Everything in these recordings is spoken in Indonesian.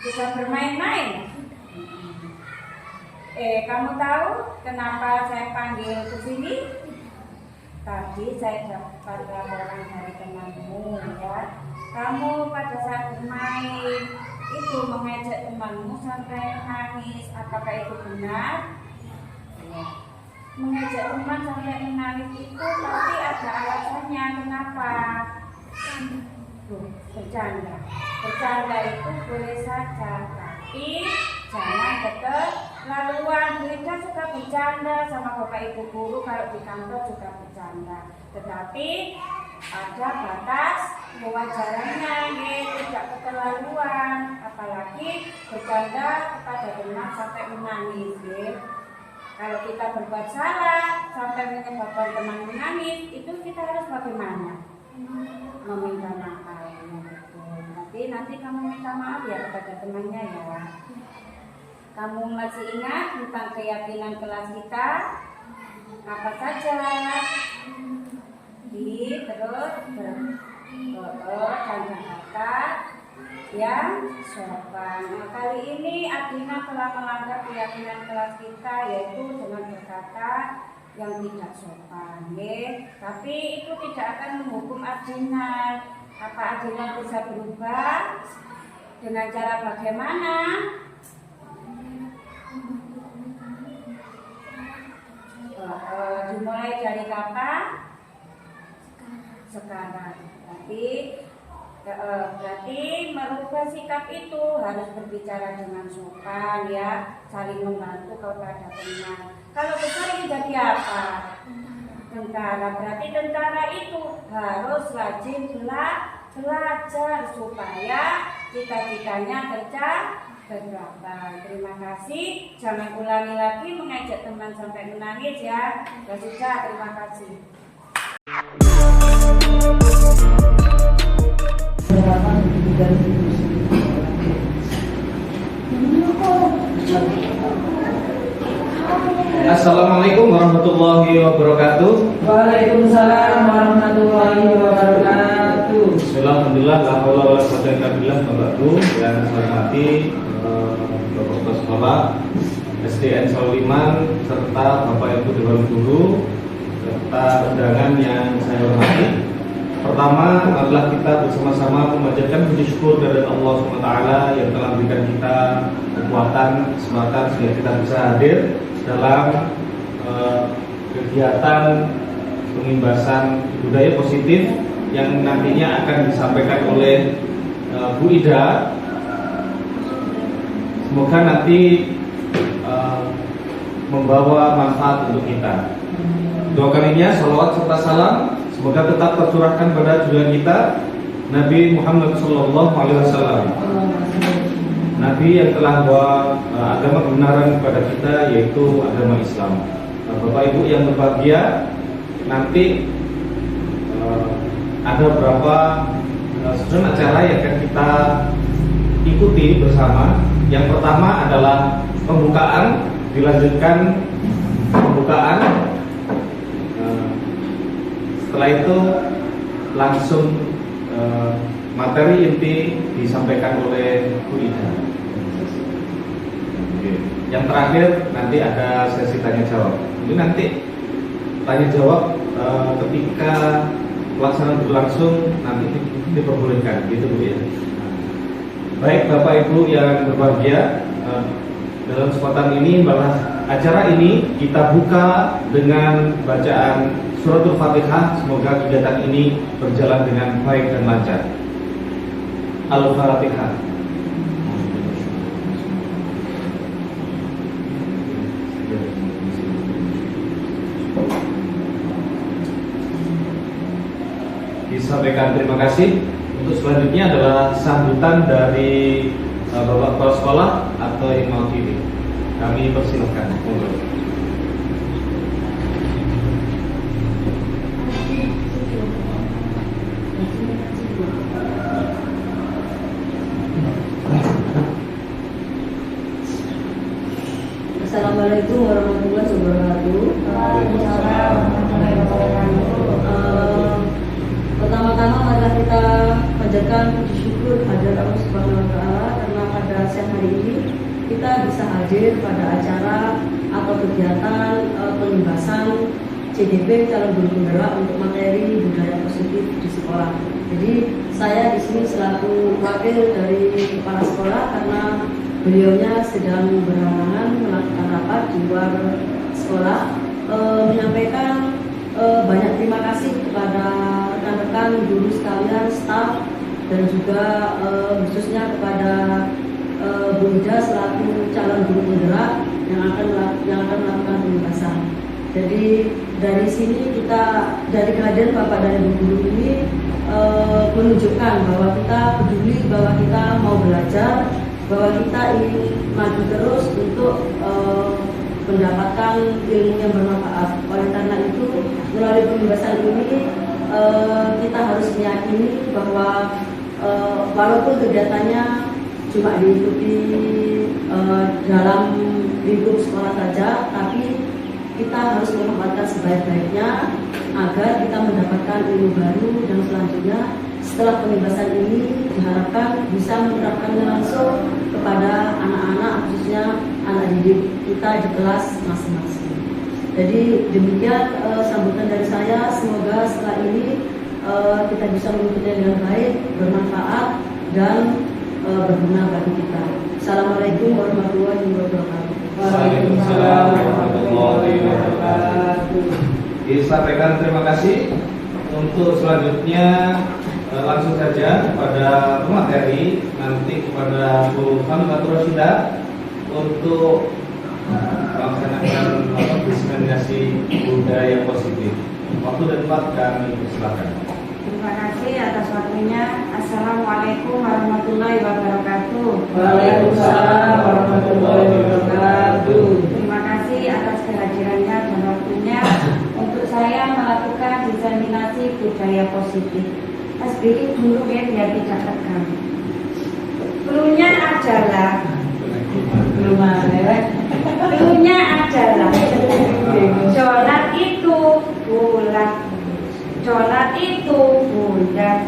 bisa bermain-main. Kamu tahu kenapa saya panggil ke sini? Tadi saya dapat laporan dari temanmu ya. Kamu pada saat bermain itu mengajak temanmu sampai nangis. Apakah itu benar? Ya. Mengajak teman sampai menangis itu pasti ada alasannya. Kenapa? Bercanda. Bercanda itu boleh saja, tapi jangan keterlaluan. Mereka suka bercanda sama bapak ibu guru, kalau di kantor juga bercanda. Tetapi ada batas kewajarannya, tidak keterlaluan. Apalagi bercanda kepada teman sampai menangis. Kalau kita berbuat salah sampai menyebabkan teman menangis, itu kita harus bagaimana? Meminta maaf. Nanti kamu minta maaf ya kepada temannya ya. Kamu masih ingat tentang keyakinan kelas kita? Apa saja? Terus kata-kata yang sopan. Nah, kali ini Adina telah melanggar keyakinan kelas kita, yaitu dengan berkata yang tidak sopan. Tapi itu tidak akan menghukum Adina. Apa Adina bisa berubah? Dengan cara bagaimana? Dimulai dari kapan? Sekarang. Berarti merubah sikap itu harus berbicara dengan sopan ya, saling membantu kepada teman. Kalau besar ini jadi apa? Tentara. Berarti tentara itu harus rajin belajar supaya cita-citanya tercapai. Terima kasih. Jangan ulangi lagi mengajak teman sampai menangis ya. Sudah, terima kasih. Assalamualaikum warahmatullahi wabarakatuh. Waalaikumsalam warahmatullahi wabarakatuh. Alhamdulillah, la haula wala quwwata illa billah. Yang saya hormati Bapak Sekolah SDN Sauliman serta Bapak Ibu Dewan Guru serta undangan yang saya hormati. Pertama adalah kita bersama-sama memanjatkan puji syukur dari Allah SWT yang telah memberikan kita kekuatan, kesempatan sehingga kita bisa hadir dalam kegiatan pengimbasan budaya positif yang nantinya akan disampaikan oleh Bu Ida. Semoga nanti membawa manfaat untuk kita. Doakan ini salawat serta salam semoga tetap tercurahkan pada junjungan kita Nabi Muhammad SAW, Nabi yang telah membawa agama kebenaran kepada kita, yaitu agama Islam. Bapak Ibu yang berbahagia, nanti ada beberapa susunan acara yang akan kita ikuti bersama. Yang pertama adalah pembukaan, dilanjutkan pembukaan. Setelah itu langsung materi inti disampaikan oleh Bu Ida. Yang terakhir nanti ada sesi tanya jawab. Ini nanti tanya jawab ketika pelaksanaan berlangsung nanti diperbolehkan, gitu Bu ya. Baik Bapak Ibu yang berbahagia, dalam kesempatan ini bahwa acara ini kita buka dengan bacaan Suratul Fatihah. Semoga kegiatan ini berjalan dengan baik dan lancar. Al-Fatihah. Disampaikan terima kasih. Untuk selanjutnya adalah sambutan dari Bapak Kepala Sekolah atau yang mewakili. Kami persilahkan. Assalamualaikum warahmatullahi wabarakatuh. Pertama-tama marilah kita panjatkan puji syukur kehadirat Allah Subhanahu wa taala karena pada kita bisa hadir pada acara atau kegiatan penugasan CGP calon guru penggerak untuk materi budaya positif di sekolah. Jadi saya di sini selaku wakil dari kepala sekolah karena beliaunya sedang berhalangan melakukan rapat di luar sekolah, menyampaikan banyak terima kasih kepada rekan-rekan guru sekalian, staf, dan juga khususnya kepada Bu Ida selaku calon guru penggerak yang akan melakukan penugasan. Jadi dari sini dari kehadiran Bapak dan Ibu guru ini menunjukkan bahwa kita peduli, bahwa kita mau belajar, bahwa kita ingin maju terus untuk mendapatkan ilmu yang bermanfaat. Oleh karena itu, melalui penugasan ini kita harus meyakini bahwa walaupun kegiatannya cuma diikuti dalam lingkup sekolah saja, tapi kita harus memanfaatkan sebaik-baiknya agar kita mendapatkan ilmu baru, dan selanjutnya setelah penugasan ini diharapkan bisa menerapkannya langsung kepada anak-anak, khususnya anak didik kita di kelas masing-masing. Jadi demikian sambutan dari saya. Semoga setelah ini kita bisa mengikutinya dengan baik, bermanfaat, dan berguna bagi kita. Assalamualaikum warahmatullahi wabarakatuh. Waalaikumsalam warahmatullahi wabarakatuh. Disampaikan terima kasih. Untuk selanjutnya langsung saja kepada pemateri, nanti kepada Bu Hamidatul Rosida untuk melaksanakan diseminasi budaya positif. Waktu dan tempat kami persilakan. Terima kasih atas waktunya. Assalamualaikum warahmatullahi wabarakatuh. Waalaikumsalam warahmatullahi wabarakatuh. Terima kasih atas kehadirannya dan waktunya untuk saya melakukan diseminasi budaya positif. SBI dulu ya, biar tidak tegang. Cluenya adalah sholat itu bulat, sholat itu bulat,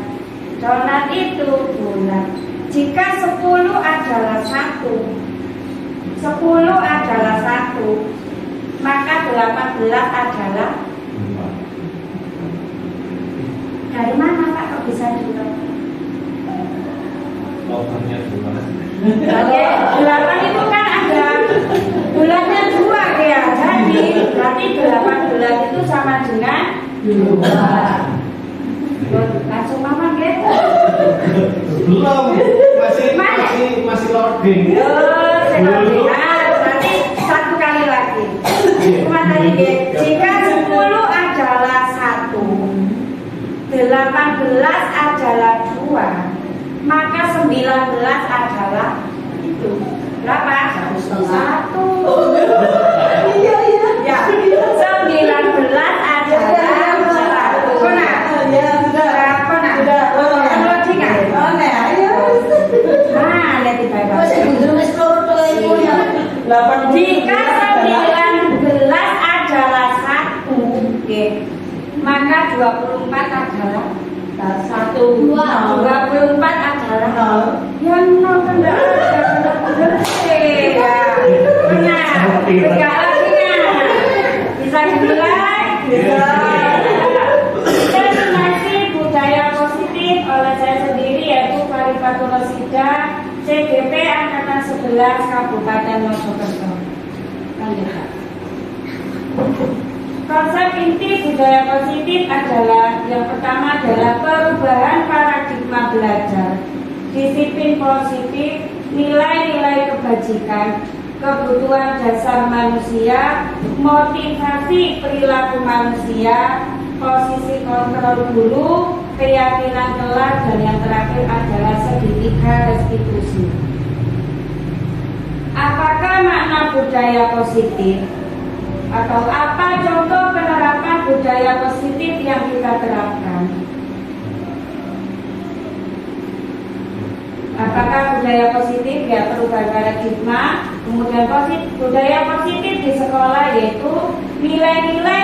sholat itu bulat. Jika 10 adalah 1, 10 adalah 1, maka 18 adalah. Dari mana Pak kok bisa juga? Lokalnya gimana? Oke, 8 itu kan ada bulatnya 2 ya. Jadi berarti 18 itu sama dengan 2. Langsung mama gitu. Belum, masih loading. Berarti 1 kali lagi. Cuma tadi jika 10 adalah 1, 18 adalah 2, maka 19 adalah itu berapa? 1. Iya. Ya, 19 adalah 1. Kona? Kona? Lihat di Bible. Jika 19 adalah 1, maka 24 adalah 1. 24 adalah 0. Yang 0 kan tidak ada. Benar. Tiga lagi bisa dimulai. Bisa. Diseminasi budaya positif oleh saya sendiri, yaitu Hamidatul Rosida, CGP Angkatan 11 Kabupaten Mojokerto. Lanjut. Konsep inti budaya positif adalah yang pertama adalah perubahan paradigma belajar, disiplin positif, nilai-nilai kebajikan, kebutuhan dasar manusia, motivasi perilaku manusia, posisi kontrol guru, keyakinan kelas, dan yang terakhir adalah segitiga restitusi. Apakah makna budaya positif? Atau apa contoh penerapan budaya positif yang kita terapkan? Apakah budaya positif ya perubahan paradigma, kemudian budaya positif di sekolah yaitu nilai-nilai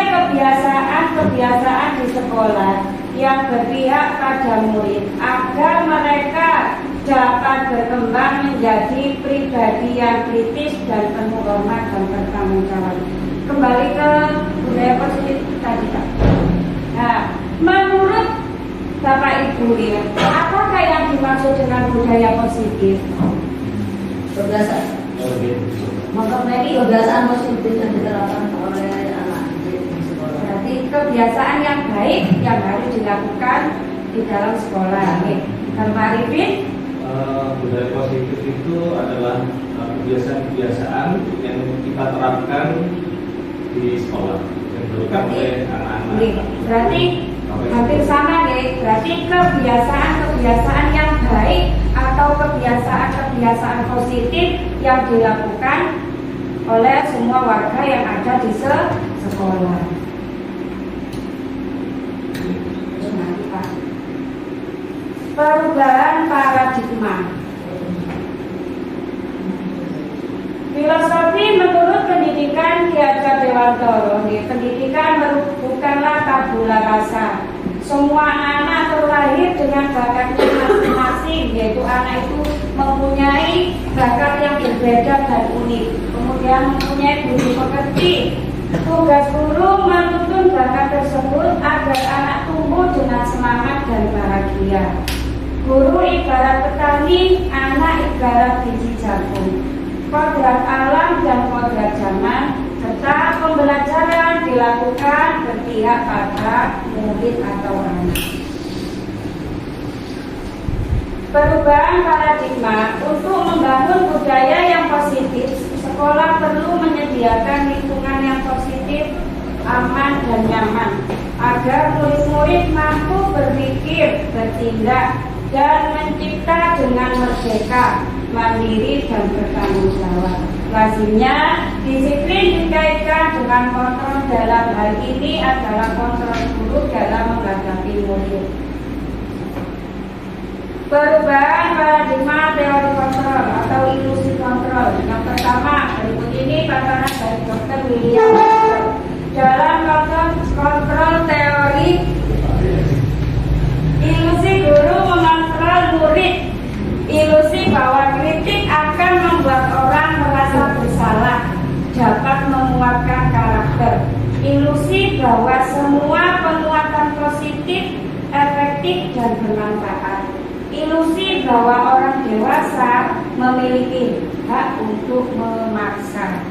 kebiasaan di sekolah yang berpihak pada murid agar mereka dapat berkembang menjadi pribadi yang kritis dan penuh hormat dan bertanggung jawab. Kembali ke budaya positif tadi, Pak. Nah, menurut Bapak Ibu ya, apakah yang dimaksud dengan budaya positif? Kebiasaan. Mengenai Kebiasaan positif yang diterapkan oleh anak didik di sekolah. berarti kebiasaan yang baik yang harus dilakukan di dalam sekolah. Dan Pak Arifin, Budaya positif itu adalah kebiasaan-kebiasaan yang kita terapkan di sekolah yang dilakukan oleh anak-anak. berarti hampir sama deh. Berarti kebiasaan-kebiasaan yang baik atau kebiasaan-kebiasaan positif yang dilakukan oleh semua warga yang ada di sekolah. Nanti, Pak. Perubahan paradigma. Filosofi menurut pendidikan Ki Hajar Dewantara, pendidikan bukanlah tabula rasa. Semua anak terlahir dengan bakatnya masing-masing, yaitu anak itu mempunyai bakat yang berbeda dan unik, kemudian mempunyai budi pekerti. Tugas guru menuntun bakat tersebut agar anak tumbuh dengan semangat dan bahagia. Guru ibarat petani, anak ibarat biji jagung. Kodrat alam dan kodrat zaman, serta pembelajaran dilakukan berpihak pada murid atau anak. Perubahan paradigma untuk membangun budaya yang positif, sekolah perlu menyediakan lingkungan yang positif, aman dan nyaman, agar murid-murid mampu berpikir, bertindak, dan mencipta dengan merdeka, mandiri dan bertanggung jawab. Lazimnya, disiplin dikaitkan dengan kontrol. Dalam hal ini adalah kontrol guru dalam menghadapi murid. Perubahan paradigma teori kontrol atau ilusi kontrol. Yang pertama, berikut ini paparan dari Dr. William. Dalam kontrol teori, ilusi guru mengontrol murid. Ilusi bahwa kritik akan membuat orang merasa bersalah, dapat menguatkan karakter. Ilusi bahwa semua penguatan positif, efektif dan bermanfaat. Ilusi bahwa orang dewasa memiliki hak untuk memaksa.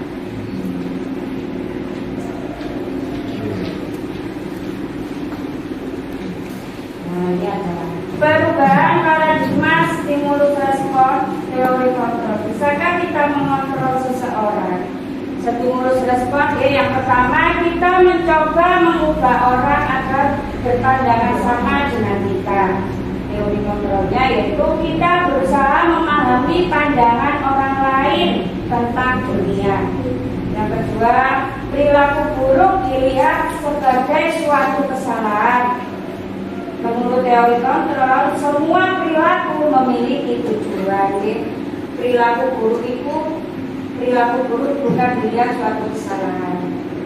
Nah, ini adalah perubahan paradigma stimulus respon teori kontrol. Bisakah kita mengontrol seseorang? Stimulus respon yang pertama, kita mencoba mengubah orang agar berpandangan sama dengan kita. Teori kontrolnya yaitu kita berusaha memahami pandangan orang lain tentang dunia. Yang kedua, perilaku buruk dilihat sebagai suatu kesalahan. Menurut teori kontrol, semua perilaku memiliki tujuan. Perilaku buruk bukan dilihat suatu kesalahan,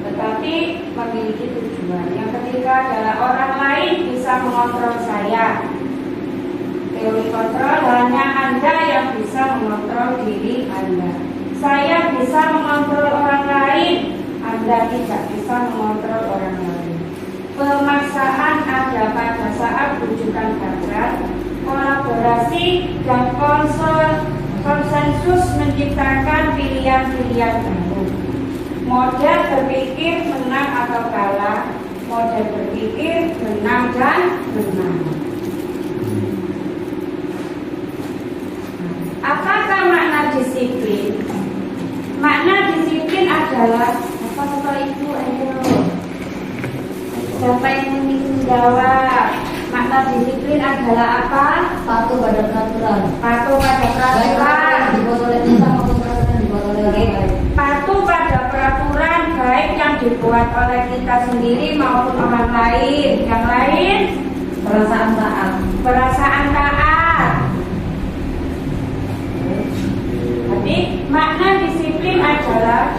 tetapi memiliki tujuan. Yang ketiga adalah orang lain bisa mengontrol saya. Teori kontrol, hanya Anda yang bisa mengontrol diri Anda. Saya bisa mengontrol orang lain, Anda tidak bisa mengontrol orang lain. Pemaksaan ada pada saat rujukan bakat, kolaborasi dan konsensus menciptakan pilihan-pilihan baru. Model berpikir menang atau kalah, model berpikir menang dan menang. Apakah makna disiplin? Makna disiplin adalah apa Bapak Ibu? Siapa yang ingin menjawab? Makna disiplin adalah apa? Patuh pada peraturan. Patuh pada peraturan. Dibuat oleh kita maupun peraturan yang dibuat oleh orang lain. Patuh pada peraturan baik yang dibuat oleh kita sendiri maupun orang lain. Yang lain Perasaan taat. perasaan taat. Jadi makna disiplin adalah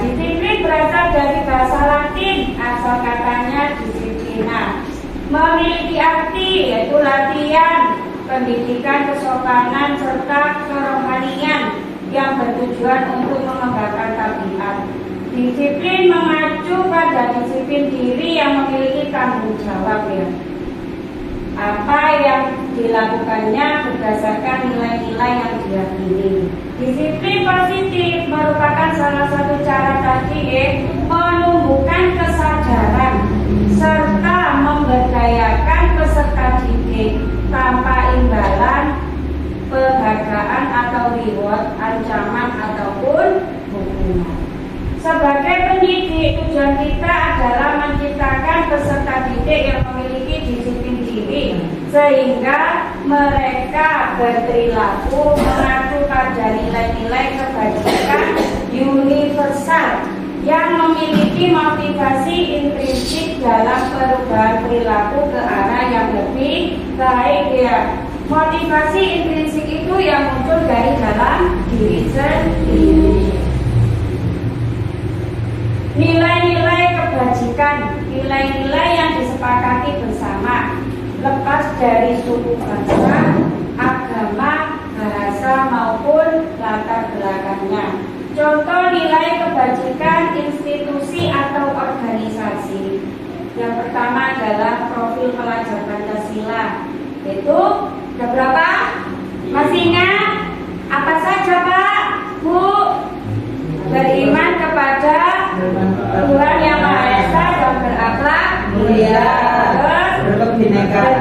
disiplin berasal dari bahasa Latin, asal katanya disiplina, memiliki arti edukasi, yaitu latihan, pendidikan, kesopanan, serta kerohanian yang bertujuan untuk mengembangkan tabiat. Disiplin mengacu pada disiplin diri yang memiliki tanggung jawab ya. Apa yang dilakukannya berdasarkan nilai-nilai yang diyakini. Disiplin positif merupakan salah satu cara tadi menumbuhkan kesadaran serta memberdayakan peserta didik tanpa imbalan, penghargaan atau reward, ancaman ataupun hukuman. Sebagai pendidik, tujuan kita adalah menciptakan peserta didik yang memiliki disiplin diri sehingga mereka berperilaku mengacu pada nilai-nilai kebajikan universal yang memiliki motivasi intrinsik dalam perubahan perilaku ke arah yang lebih baik ya. Motivasi intrinsik itu yang muncul dari dalam diri sendiri. Nilai-nilai kebajikan, nilai-nilai yang disepakati bersama, lepas dari suku bangsa, agama, bahasa maupun latar belakangnya. Contoh nilai kebajikan institusi atau organisasi. Yang pertama adalah profil pelajar Pancasila. Itu ada berapa? Masih ingat? Apa saja Pak? Bu? Beriman kepada Tuhan Yang Maha Esa dan berakhlak mulia, berkebinekaan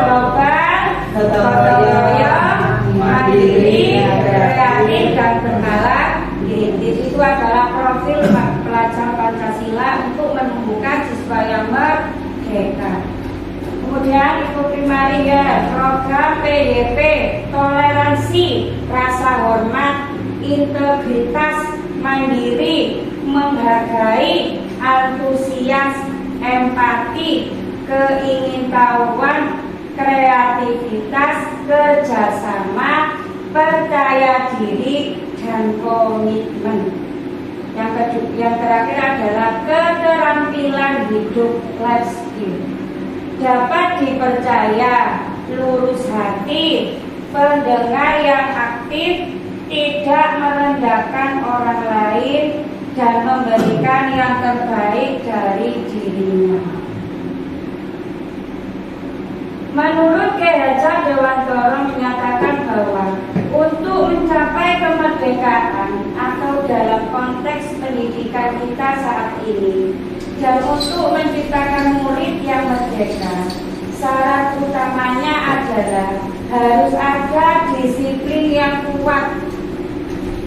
global, gotong royong, mandiri, kreatif dan bernalar. Itu adalah profil pelajar Pancasila untuk menumbuhkan siswa yang merdeka. Kemudian itu primaria, program PYP, toleransi, rasa hormat, integritas, mandiri, menghargai, antusias, empati, keingintahuan, kreativitas, kerjasama, percaya diri, dan komitmen. Yang terakhir adalah keterampilan hidup, life skill. Dapat dipercaya, lurus hati, pendengar yang aktif, tidak merendahkan orang lain, dan memberikan yang terbaik dari dirinya. Menurut Ki Hajar Dewantara menyatakan bahwa untuk mencapai kemerdekaan atau dalam konteks pendidikan kita saat ini dan untuk menciptakan murid yang merdeka, syarat utamanya adalah harus ada disiplin yang kuat.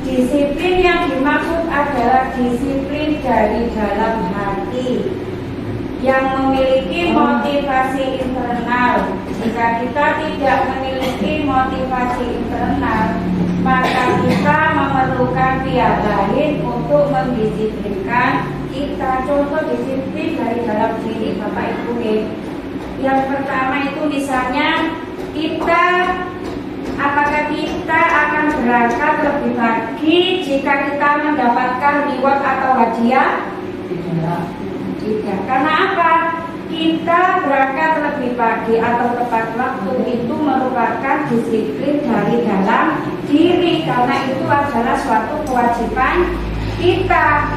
Disiplin yang dimaksud adalah disiplin dari dalam hati yang memiliki motivasi internal. Jika kita tidak memiliki motivasi internal, maka kita memerlukan pihak lain untuk mendisiplinkan kita. Contoh disiplin dari dalam diri Bapak Ibu. Yang pertama itu misalnya apakah kita akan berangkat lebih pagi jika kita mendapatkan reward atau hadiah? Tidak. Karena apa? Kita berangkat lebih pagi atau tepat waktu itu merupakan disiplin dari dalam diri, karena itu adalah suatu kewajiban kita.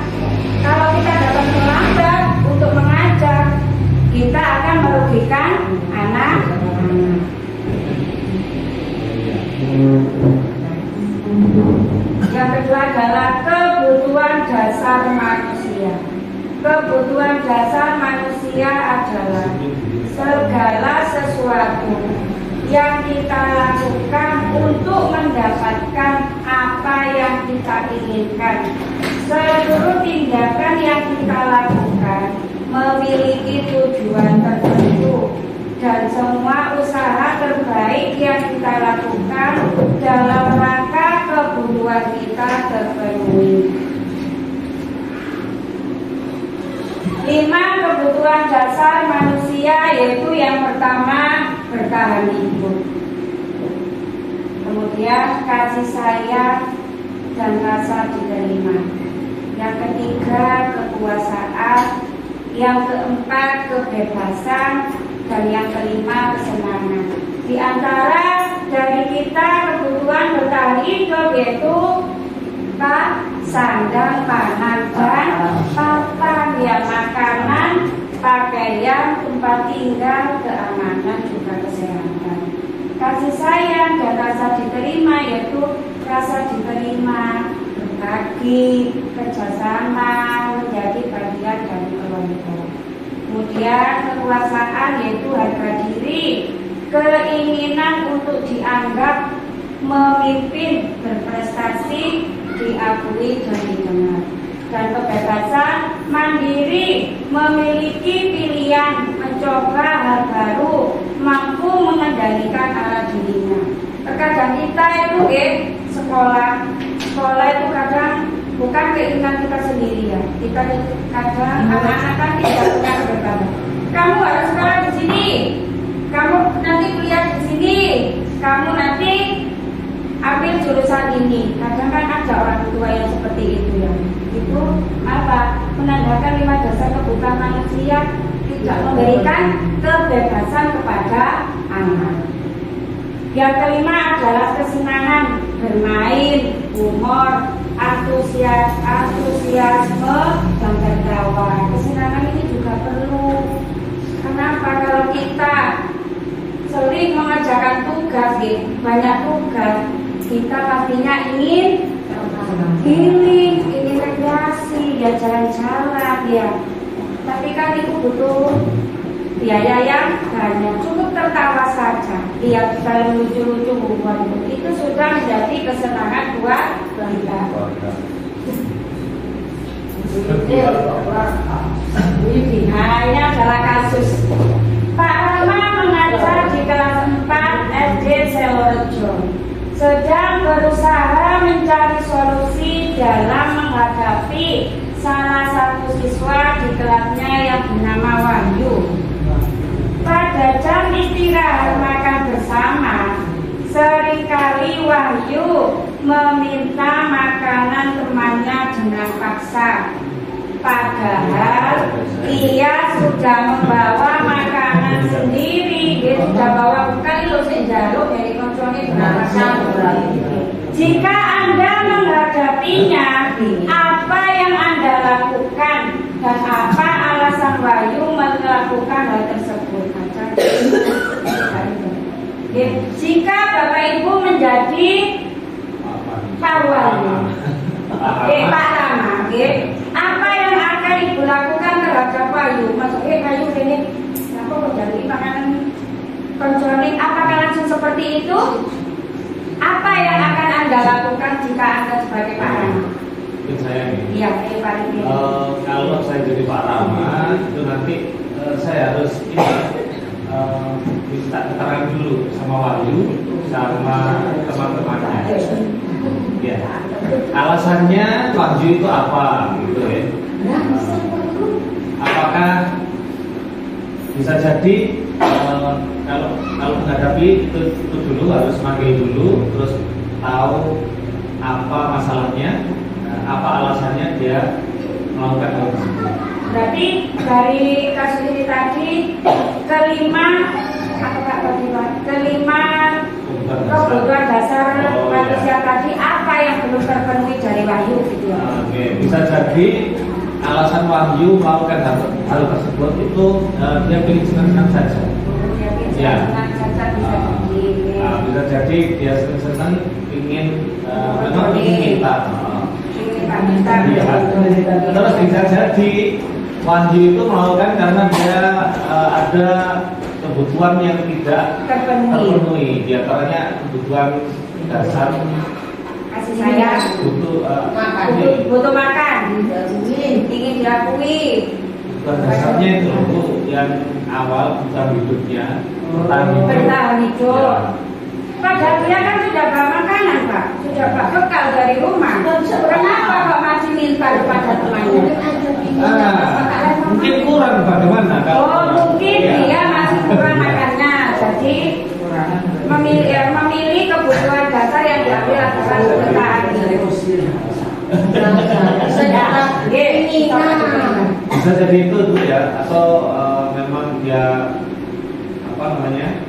Kalau kita dapat terlambat untuk mengajar, kita akan merugikan anak-anak. Yang kedua adalah kebutuhan dasar manusia. Kebutuhan dasar manusia adalah segala sesuatu yang kita lakukan untuk mendapatkan apa yang kita inginkan. Seluruh tindakan yang kita lakukan memiliki tujuan tertentu, dan semua usaha terbaik yang kita lakukan dalam rangka kebutuhan kita terpenuhi. 5 kebutuhan dasar manusia, yaitu yang pertama bertahan hidup, kemudian kasih sayang dan rasa diterima, yang ketiga kekuasaan, yang keempat kebebasan, dan yang kelima kesenangan. Di antara dari kita kebutuhan bertahan hidup yaitu sandang, pangan, dan papan, ya, makanan, pakaian, tempat tinggal, keamanan, juga kesehatan. Kasih sayang dan rasa diterima yaitu rasa diterima, berbagi, kerjasama, menjadi bagian dari kelompok. Kemudian kekuasaan yaitu harga diri, keinginan untuk dianggap memimpin, berprestasi, diakui dan didengar. Dan kebebasan mandiri, memiliki pilihan, mencoba hal baru, mampu mengendalikan arah dirinya. Terkadang kita itu sekolah itu kadang bukan keinginan kita sendiri, ya. Kita kadang anak-anak kan tidak punya kebebasan. Kamu harus sekolah di sini, kamu nanti kuliah di sini, kamu nanti ambil jurusan ini. Kadang kan ada orang tua yang seperti itu, ya. Itu apa? Menandakan 5 dasar kebutuhan manusia, tidak memberikan kebebasan kepada anak. Yang kelima adalah kesenangan, bermain, humor, antusiasme, dan tertawa. Kesenangan ini juga perlu. Kenapa? Kalau kita sering mengerjakan tugas, banyak tugas, kita pastinya ingin healing, ingin rekreasi, ya jalan-jalan, ya. Tapi kan itu butuh biaya yang banyak. Cukup tertawa saja, dia bisa lucu-lucu humor itu sudah menjadi kesenangan buat kita. Nah, ini adalah kasus Pak Rama mengajar di kelas 4 SD Selorejo, sedang berusaha mencari solusi dalam menghadapi salah satu siswa di kelasnya yang bernama Wahyu. Pada jam istirahat makan bersama, seringkali Wahyu meminta makanan temannya dengan paksa. Padahal ia sudah membawa makanan sendiri, dia sudah bawa bekal lo sejaluk dari konsolnya dengan paksa. Jika Anda menghadapinya, apa yang Anda lakukan dan apa alasan Wahyu melakukan hal tersebut? Jika Bapak Ibu menjadi Pak Wahyu, Pak Rama, apa yang akan Ibu lakukan terhadap Wahyu? Maksudnya Wahyu ini, aku menjadi makanan konsolnya, apakah langsung seperti itu? Apa yang akan Anda lakukan jika Anda sebagai Pak Rama? Saya nih. Iya, Pak Rama. Kalau saya jadi Pak Rama, itu nanti saya harus minta keterangan dulu sama Wahyu, sama teman-temannya. Ya. Alasannya Wahyu itu apa, gitu ya? Apakah bisa jadi kalau menghadapi itu dulu harus manggil dulu, terus tahu apa masalahnya, apa alasannya dia melakukan hal tersebut. Berarti dari kasus ini kebutuhan dasar manusia tadi apa yang belum terpenuhi dari Wahyu, gitu ya? Oke, bisa jadi alasan Wahyu melakukan hal tersebut itu dia pilih senang-senang saja. Ya. Bisa jadi dia senang-senang memang ingin minta. Terus bisa jadi Wahyu itu melakukan karena dia ada kebutuhan yang tidak terpenuhi. Di antaranya kebutuhan dasar kasih sayang, butuh makan, ingin diakui. Kebutuhan dasarnya itu yang awal bukan hidupnya, bertahan hidup. Padahal dia kan sudah bawa makanan, Pak, sudah bawa bekal dari rumah. Kenapa Pak masih minta kepada temannya? Mungkin kurang bagaimana? Mungkin dia masih kurang makannya, jadi memilih kebutuhan dasar yang diambil adalah bertahan hidup. Bisa jadi itu tuh ya, atau memang dia apa namanya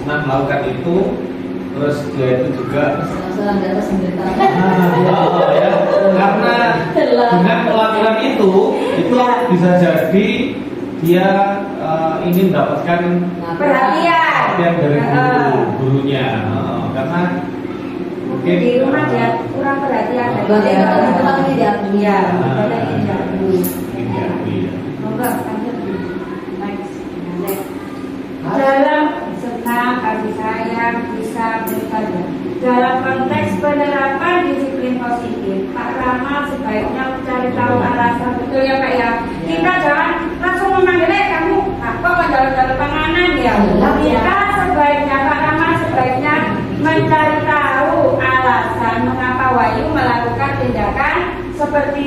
senang melakukan itu, terus dia itu juga Senang di atas menderita. ya, karena dengan melakukan itu bisa jadi dia ingin mendapatkan Perhatian dari gurunya, karena mungkin di rumah dia kurang perhatian. Berarti teman-teman ini diakui. Iya, Teman-teman ini ini diakui. diakui, ya. Enggak, lanjut. Next. Dalam senang, kasih sayang, bisa beribadah. Dalam konteks penerapan disiplin positif, Pak Rama sebaiknya mencari tahu alasan, betul ya Pak ya. Kita jangan langsung memanggil kamu apa menjalan-jalan penganan ya. Kita sebaiknya Pak Rama sebaiknya mencari tahu alasan mengapa Wahyu melakukan tindakan seperti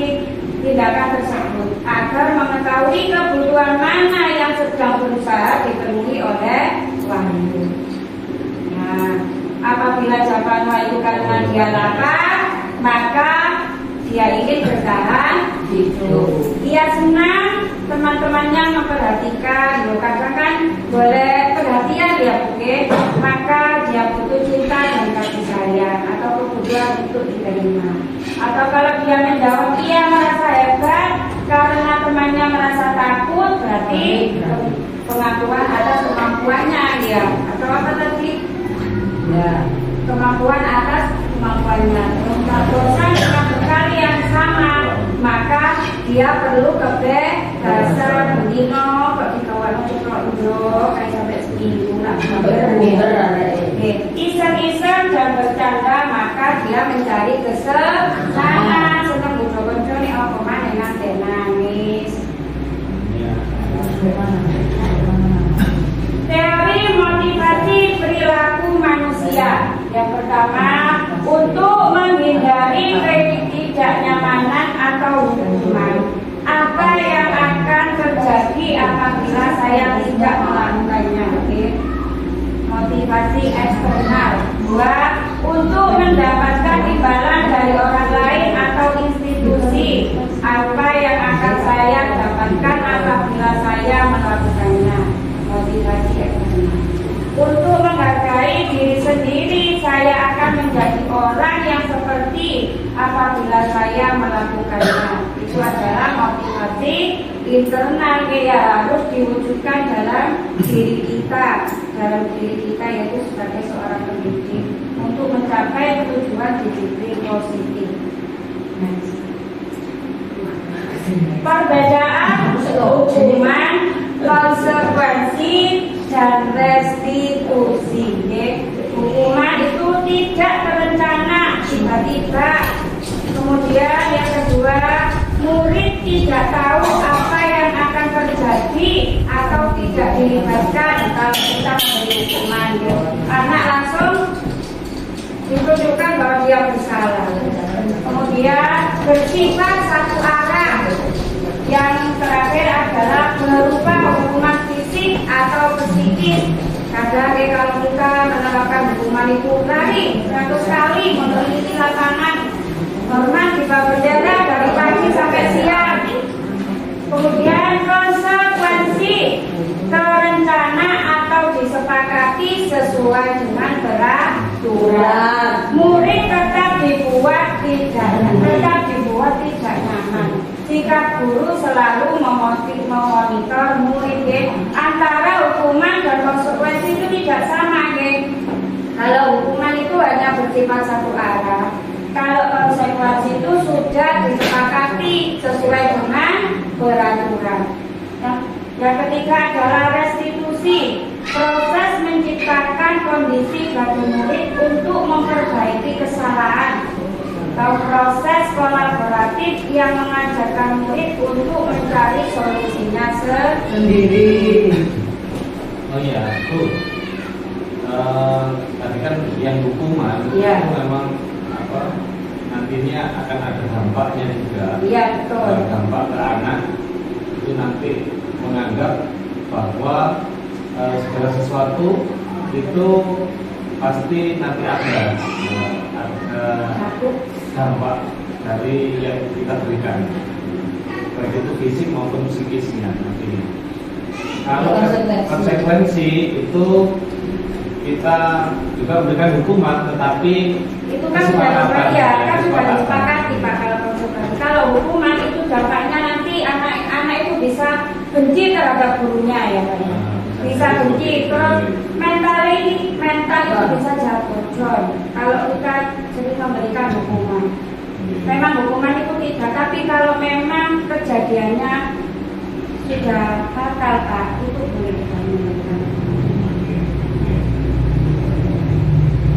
tindakan tersebut agar mengetahui kebutuhan mana yang sedang berusaha dipenuhi oleh Wahyu. Nah, apabila jawaban Wahyu karena dia lapar, maka dia ingin bertahan hidup. Dia senang teman-temannya memperhatikan, kadang kan boleh perhatian ya Oke, maka dia butuh cinta dan kasih sayang atau kebutuhan untuk diterima. Atau kalau dia menjawab ia merasa hebat karena temannya merasa takut, berarti pengakuan atas kemampuannya dia. Atau apa tadi? Ya, kemampuan atas kemampuannya. Untuk bosan dengan bekal yang sama, maka dia perlu kebebasan mendino kok dikawan ceklok dulu kayak sampai seminggu lah. Iseng-iseng dan bercanda, maka dia mencari kesenangan. Senang bojo-bojo nih apa mana nanti nangis. Teori motivasi perilaku manusia. Yang pertama, untuk menghindari ketidaknyamanan atau hukuman. Apa yang akan terjadi apabila saya tidak melakukannya? Motivasi eksternal. Dua, untuk mendapatkan imbalan dari orang lain atau institusi. Apa yang akan saya dapatkan apabila saya melakukannya? Motivasi eksternal. Untuk menghargai diri sendiri, saya akan menjadi orang yang seperti apabila saya melakukannya. Itu adalah motivasi internal yang harus diwujudkan dalam diri kita, yaitu sebagai seorang pendidik untuk mencapai tujuan disiplin positif. Perbedaan hukuman, konsekuensi, dan restitusi. Hukuman itu tidak terencana, tiba-tiba. Kemudian yang kedua, murid tidak tahu apa yang akan terjadi atau tidak dilibatkan kalau kita memberi hukuman. Anak langsung ditunjukkan bahwa dia bersalah. Kemudian bersifat satu arah. Yang terakhir adalah berupa hukuman fisik atau psikis. Kadang kalau kita menerapkan hukuman itu lari 100 kali meneliti lapangan, hormat di bawah bendera dari pagi sampai siang. Kemudian konsekuensi terencana atau disepakati sesuai dengan peraturan. Murid tetap dibuat tidak nyaman. Jika guru selalu memonitor murid, antara hukuman dan konsekuensi itu tidak sama, Kalau hukuman itu hanya bersifat satu arah, kalau konsekuensi itu sudah disepakati sesuai dengan peraturan. Yang ketiga adalah restitusi, proses menciptakan kondisi bagi murid untuk memperbaiki kesalahan. Atau proses kolaboratif yang mengajarkan murid untuk mencari solusinya sendiri. Oh iya, tuh. Tadi kan yang hukuman itu memang nantinya akan ada dampaknya juga. Iya, betul. Dampak ke anak itu nanti menganggap bahwa segala sesuatu itu pasti nanti ada dampak dari yang kita berikan, baik itu fisik maupun psikisnya nantinya. Kalau konsekuensi itu kita juga memberikan hukuman, tetapi Itu kan sudah disepakati Pak kalau konsekuensi. Kalau hukuman itu dampaknya nanti anak-anak itu bisa benci terhadap gurunya ya Pak. Bisa benci, terus mental itu bisa jatuh. Kalau kita jadi memberikan hukuman, memang hukuman itu tidak. Tapi kalau memang kejadiannya sudah fatal Pak, itu boleh kita memberikan.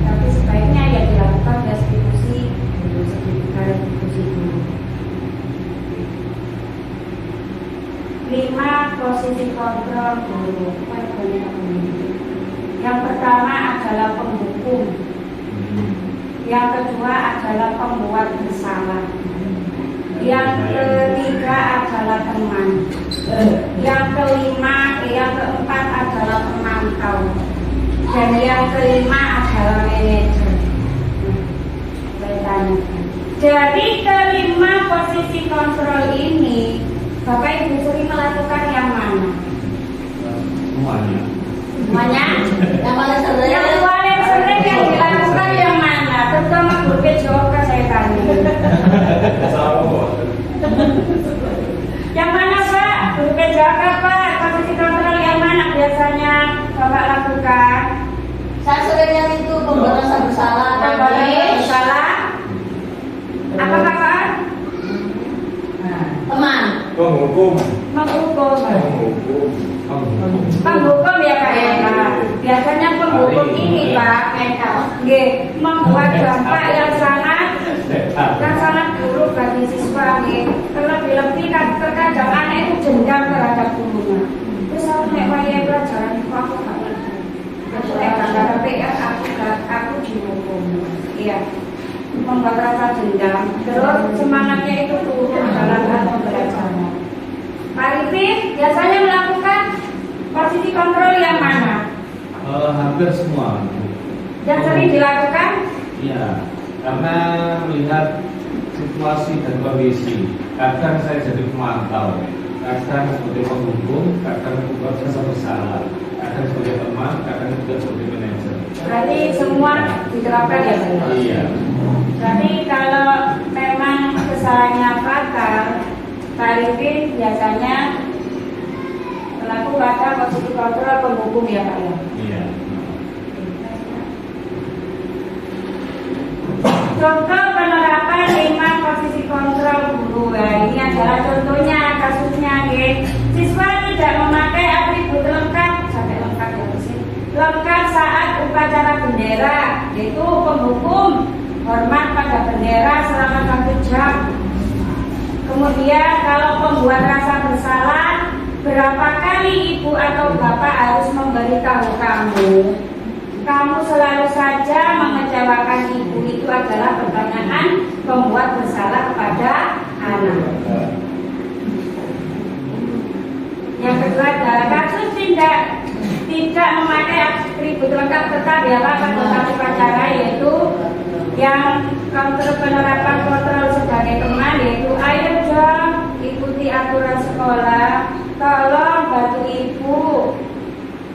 Tapi sebaiknya ya dilakukan restitusi dulu, sedikit restitusi dulu. 5. Posisi kontrol guru. Yang pertama adalah penghukum. Yang kedua adalah pembuat bersalah. Yang ketiga adalah teman. Yang keempat adalah pemantau. Dan yang kelima adalah manajer. Jadi kelima posisi kontrol ini Bapak Ibu sering melakukan yang mana? semuanya. Semuanya? Yang paling sering. Yang paling sering yang dilakukan yang mana? Terutama grup PJOK saya tanya. Yang mana Pak? Grup PJOK Pak? Posisi kontrol yang mana biasanya Bapak lakukan? Saya seringnya itu pembebasan bersalah. Pembebasan bersalah. Apa Pak? Teman. Penghukum. Menghukum ya Kak ya. Biasanya penghukum ini Pak membuat dampak yang sangat buruk bagi siswa. Terlebih-lebih kan terkadang anak itu dendam terhadap gurunya. Terus aku nek wayahe pelajaran itu aku gak ngerti. Aku nek gara-gara PR aku dihukum. Iya. Membuat rasa dendam. Terus semangatnya itu turun dalam hal pembelajaran. Pak Rifin biasanya melakukan posisi kontrol yang mana? Hampir semua. Yang sering dilakukan? Iya, karena melihat situasi dan kondisi. Kadang saya jadi pemantau, kadang sebagai penghukum, kadang juga merasa bersalah, kadang sebagai teman, kadang juga sebagai manajer. Berarti semua diterapkan ya Pak? Iya. Jadi kalau memang kesalahannya fatal, Pak Rifin biasanya melakukan posisi kontrol penghukum ya Pak ya? Iya. Contoh penerapan 5 posisi kontrol guru. Ini adalah contohnya kasusnya, siswa tidak memakai atribut lengkap sampai lengkap ya lengkap saat upacara bendera, yaitu penghukum hormat pada bendera selama 1 jam. Kemudian kalau pembuat rasa bersalah, berapa kali ibu atau bapak harus memberitahu kamu selalu saja mengecewakan ibu. Itu adalah pertanyaan pembuat bersalah kepada anak. Yang kedua adalah kasus tidak memakai atribut lengkap tetap ya Pak pada upacara, yaitu yang penerapan kontrol sebagai teman, yaitu ayo dong ikuti aturan sekolah, tolong bantu ibu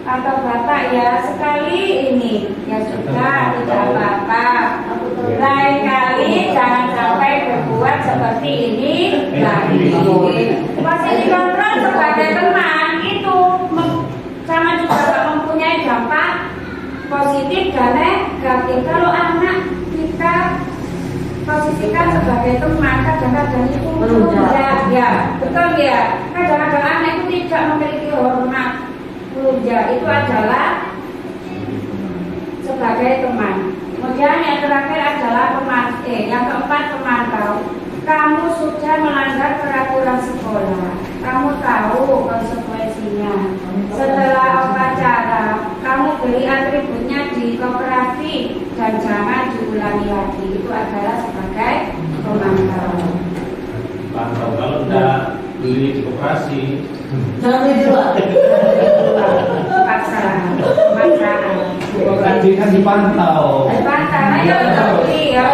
atau bapak ya sekali ini ya sudah tidak apa-apa, lain kali jangan sampai berbuat seperti ini lagi. Posisi kontrol sebagai teman itu sama juga mempunyai dampak positif dan negatif. Kalau anak kita posisikan sebagai teman, kadang-kadang itu ya betul ya, kadang-kadang anak itu tidak memiliki hormat. Itu adalah sebagai teman. Kemudian yang terakhir adalah yang keempat pemantau. Kamu sudah melanggar peraturan sekolah, kamu tahu konsekuensinya. Setelah upacara, kamu beli atributnya di koperasi dan jangan diulangi lagi. Itu adalah sebagai pemantau. Pantau kalau tidak beli di koperasi. Jangan beli di luar. Paksaan. Tadi kan dipantau. Dipantau, ayo beli ya.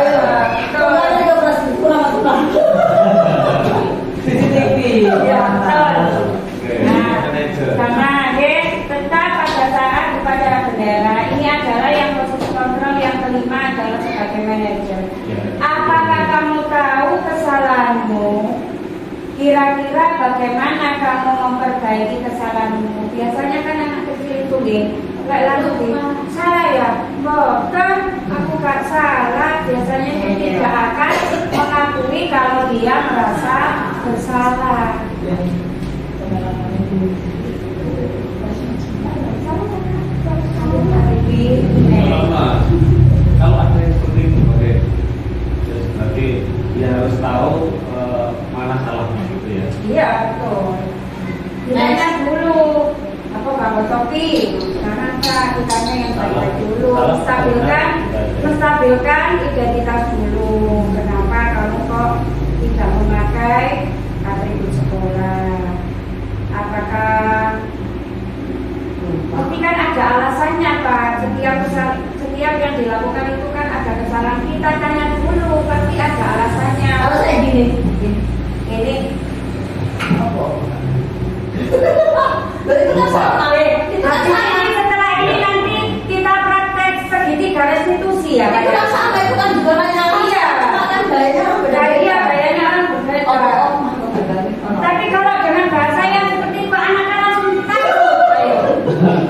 CCTV. Ya, betul. Nah, karena kelima adalah sebagai manajer. Ya. Apakah kamu tahu kesalahanmu? Kira-kira bagaimana kamu memperbaiki kesalahanmu? Biasanya kan anak kecil itu nggak lalu salah ya, boten, aku gak salah. Biasanya dia tidak akan mengakui kalau dia merasa bersalah. Kalau ada yang seperti itu, oke. Berarti dia harus tahu mana salahnya gitu ya. Iya betul. Ditanya dulu, apa kamu topi? Jangan kak, ditanya yang baik dulu. Menstabilkan identitas dulu. Kenapa kamu kok tidak memakai atribut sekolah? Apakah tapi kan ada alasannya Pak. Setiap yang dilakukan itu kan ada kesalahan. Kita tanya dulu, pasti ada alasannya. Kalau saya gini, Ini setelah ini nanti kita praktek segitiga restitusi ya. itu kan sama, itu kan juga nanya Iya. kan gayanya orang beda. Iya, kayaknya orang berbeda. Tapi kalau dengan bahasa yang seperti itu anak kan langsung takut. Ayo.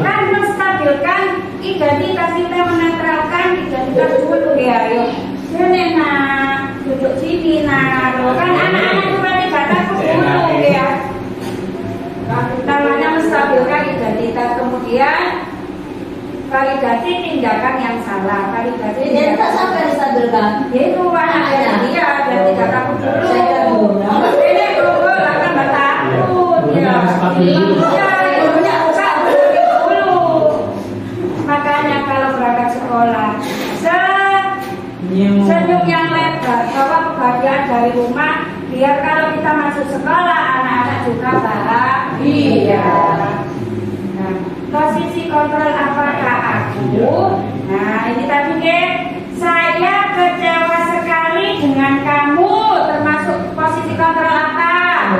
Kan menstabilkan identitas kita, menetralkan identitas dulu ya. Ayo. Sini nak, duduk sini nak. Kan anak-anak juga tidak takut dulu ya. Namanya menstabilkan identitas, kemudian validasi tindakan yang salah. Validasi Identitas sampai distabilkan. itu anaknya dia dan tidak takut dulu. Saya kira dulu. Ini dulu akan bertakut. Ya, ilmunya usah dulu. Makanya kalau berangkat sekolah, senyum yang lebar, bawa kebahagiaan dari rumah, biar kalau kita masuk sekolah anak-anak juga bahagia. Nah, posisi kontrol apakah aku? Nah, ini tadi saya kecewa sekali dengan kamu, termasuk posisi kontrol apa?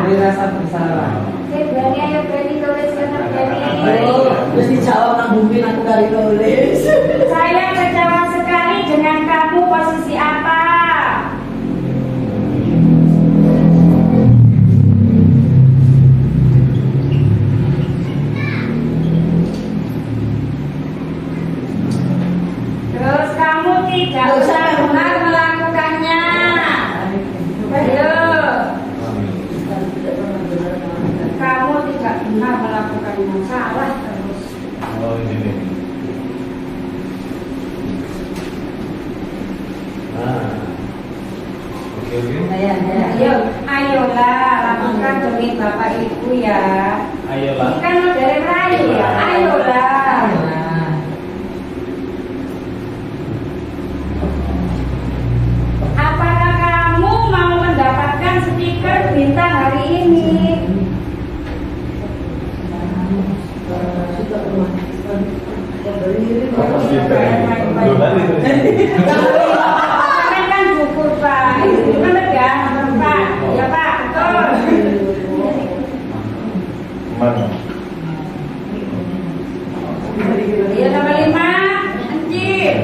Merasa bersalah. Berani ayo berani tuliskan berani. Terus dijawab nang bumi aku kali nulis. Saya kecewa sekali dengan kamu, posisi apa? Terus kamu tidak benar melakukannya. Ayo. Kamu tidak benar melakukannya, salah terus. Oh ini. Nah, oke. Ayo, ayolah lakukan demi Bapak Ibu ya. Ayolah. Ini kan modern lain ya. Ayolah. Apakah kamu mau mendapatkan stiker bintang hari ini? Kami kan buku Pak, itu benar ya, nomor 4. Ya Pak, betul. Mana? Iya nomor 5, Anjir.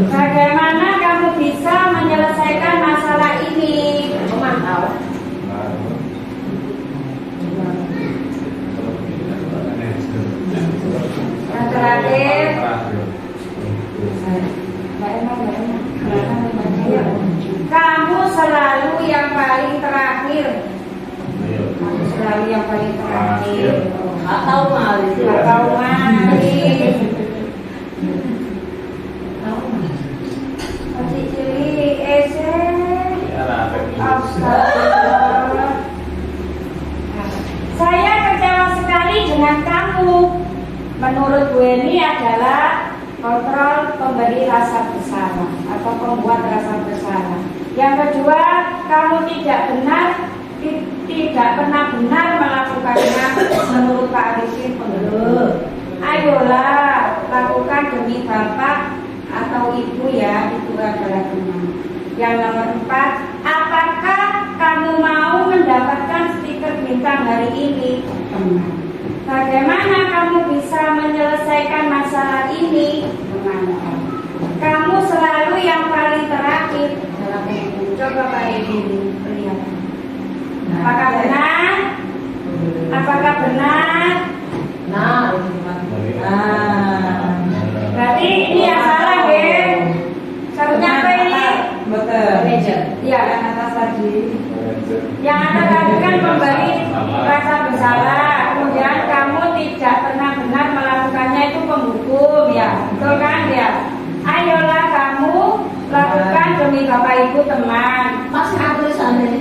Bagaimana kamu bisa menyelesaikan masalah ini? Memantau. Yang terakhir, kamu selalu yang paling terakhir. Kamu selalu yang paling terakhir. Atau mali. Atau mali. Masih cilik, Astagfirullah. Saya kecewa sekali dengan kamu. Menurut Bu Eni adalah kontrol pemberi rasa bersalah atau pembuat rasa bersalah. Yang kedua, kamu tidak pernah benar melakukannya menurut Pak Arifin Pengeluh. Ayolah lakukan demi Bapak atau Ibu ya, itu adalah benar. Yang nomor 4, apakah kamu mau mendapatkan stiker bintang hari ini? Benar. Bagaimana kamu bisa menyelesaikan masalah ini mengantar. Kamu selalu yang paling terakhir dalam hidup. Coba Pak Ibu lihat. Apakah benar? Apakah benar? Nah, Berarti ini yang salah, Gen. Seharusnya apa ini? Betul. Ya, Yang atas tadi. yang Anda tadi kan memberi rasa bersalah. Kemudian kamu tidak pernah benar melakukannya, itu penghukum, ya. Betul kan, ya? Ayolah kamu lakukan demi Bapak Ibu teman. masih aku tulisannya.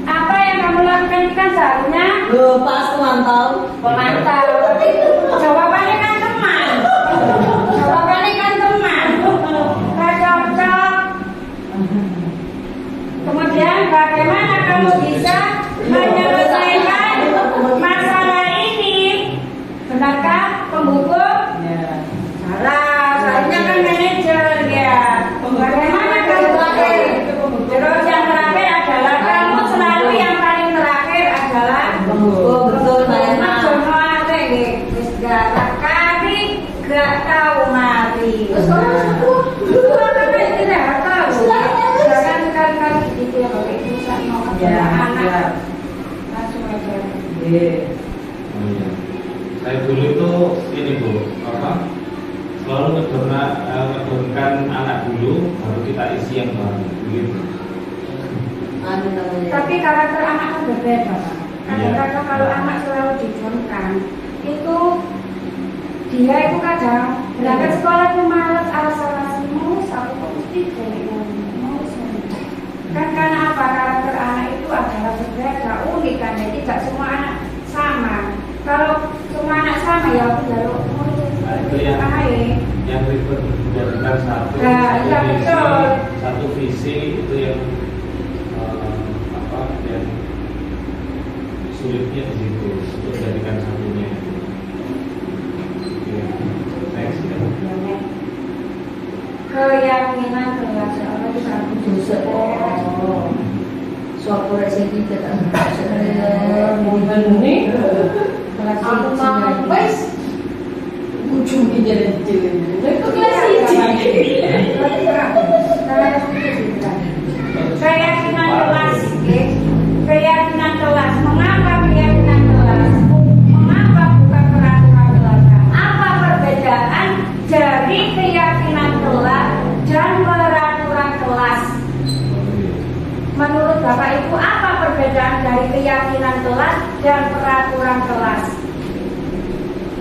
Apa yang kamu lakukan itu kan seharusnya Loh, pas mantau. pemantau. Tapi jawabannya kan teman. Jawabannya kan teman. Nggak cocok. Kemudian bagaimana kamu bisa menyelesaikan masalah ini? Benarkah penghukum? Ya. Salah, seharusnya kan manajer ya. Bagaimana kamu terakhir? Terus yang terakhir adalah kamu selalu yang paling terakhir adalah Oh, betul, saya Mas Jono ada wis kali gak tahu mati. Terus kamu aku? Kan tidak tahu. Jangan sekali-kali gitu ya Bapak Ibu mau Ya, anak ya. langsung aja. Iya. Oh iya. Saya dulu itu ini Bu, apa? Selalu ngedorkan anak dulu, baru kita isi yang baru, begitu. Anu namanya. Tapi karakter anak kan berbeda Pak. Kadang-kadang Iya. kalau anak selalu didorkan itu dia itu kadang berangkat sekolah itu malas, alasan-alasan mulus, aku kok mesti jadi mulus. Kan karena apa? Karakter anak itu adalah berbeda, unik kan, jadi tidak semua anak sama. Kalau semua anak sama ya aku jalur Nah, itu yang ribet menjadikan Nah, iya, betul. satu visi itu yang yang sulitnya di situ untuk menjadikan satunya. Oke, next ya. Keyakinan kelas Allah itu sangat Dosa. Oh. Suatu resiko kita. Ini kelas Aku siji. mau wes ujungnya jadi jelek. Itu kelas Keyakinan kelas, keyakinan kelas. Mengapa keyakinan kelas? Mengapa bukan peraturan kelas? Apa perbedaan dari keyakinan kelas dan peraturan kelas? Menurut Bapak Ibu, apa perbedaan dari keyakinan kelas dan peraturan kelas?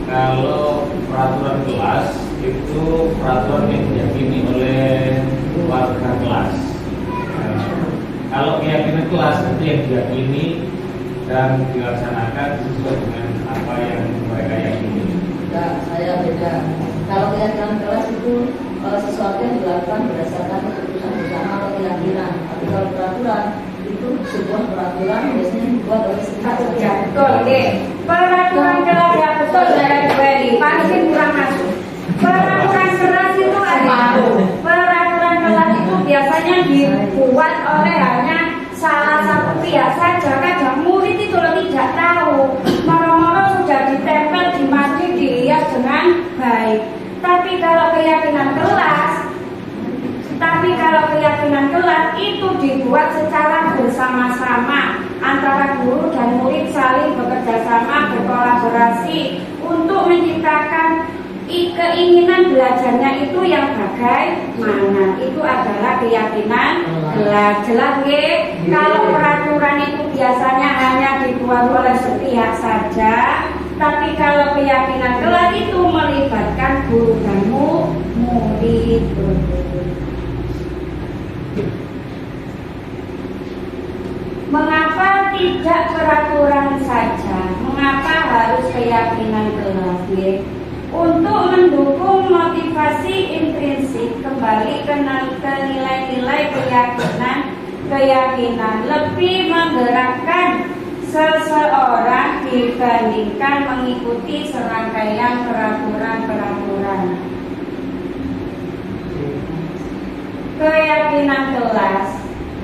Kalau peraturan kelas itu peraturan yang diyakini oleh warga kelas. Kalau keyakinan kelas itu yang diyakini dan dilaksanakan sesuai dengan apa yang mereka yakini. Enggak, saya beda. Kalau keyakinan kelas itu sesuatu yang dilakukan berdasarkan keputusan bersama atau keyakinan. Tapi kalau peraturan itu sebuah peraturan biasanya dibuat oleh Betul, oke. Peraturan kelas ya betul saya kembali. Pasti kurang masuk. Peraturan kelas itu ada. Peraturan kelas itu biasanya dibuat oleh hanya salah satu pihak saja. Kadang murid itu tidak tahu. Moro-moro sudah ditempel di masjid dilihat dengan baik. Tapi kalau keyakinan kelas itu dibuat secara bersama-sama antara guru dan murid saling bekerja sama, berkolaborasi untuk menciptakan keinginan belajarnya itu yang bagaimana. Itu adalah keyakinan kelas. Jelas nggih? Kalau peraturan itu biasanya hanya dibuat oleh sepihak saja. Tapi kalau keyakinan kelas itu melibatkan guru dan murid. Mengapa tidak peraturan saja? Mengapa harus keyakinan kelas? Untuk mendukung motivasi intrinsik kembali ke nilai-nilai keyakinan lebih menggerakkan seseorang dibandingkan mengikuti serangkaian peraturan-peraturan.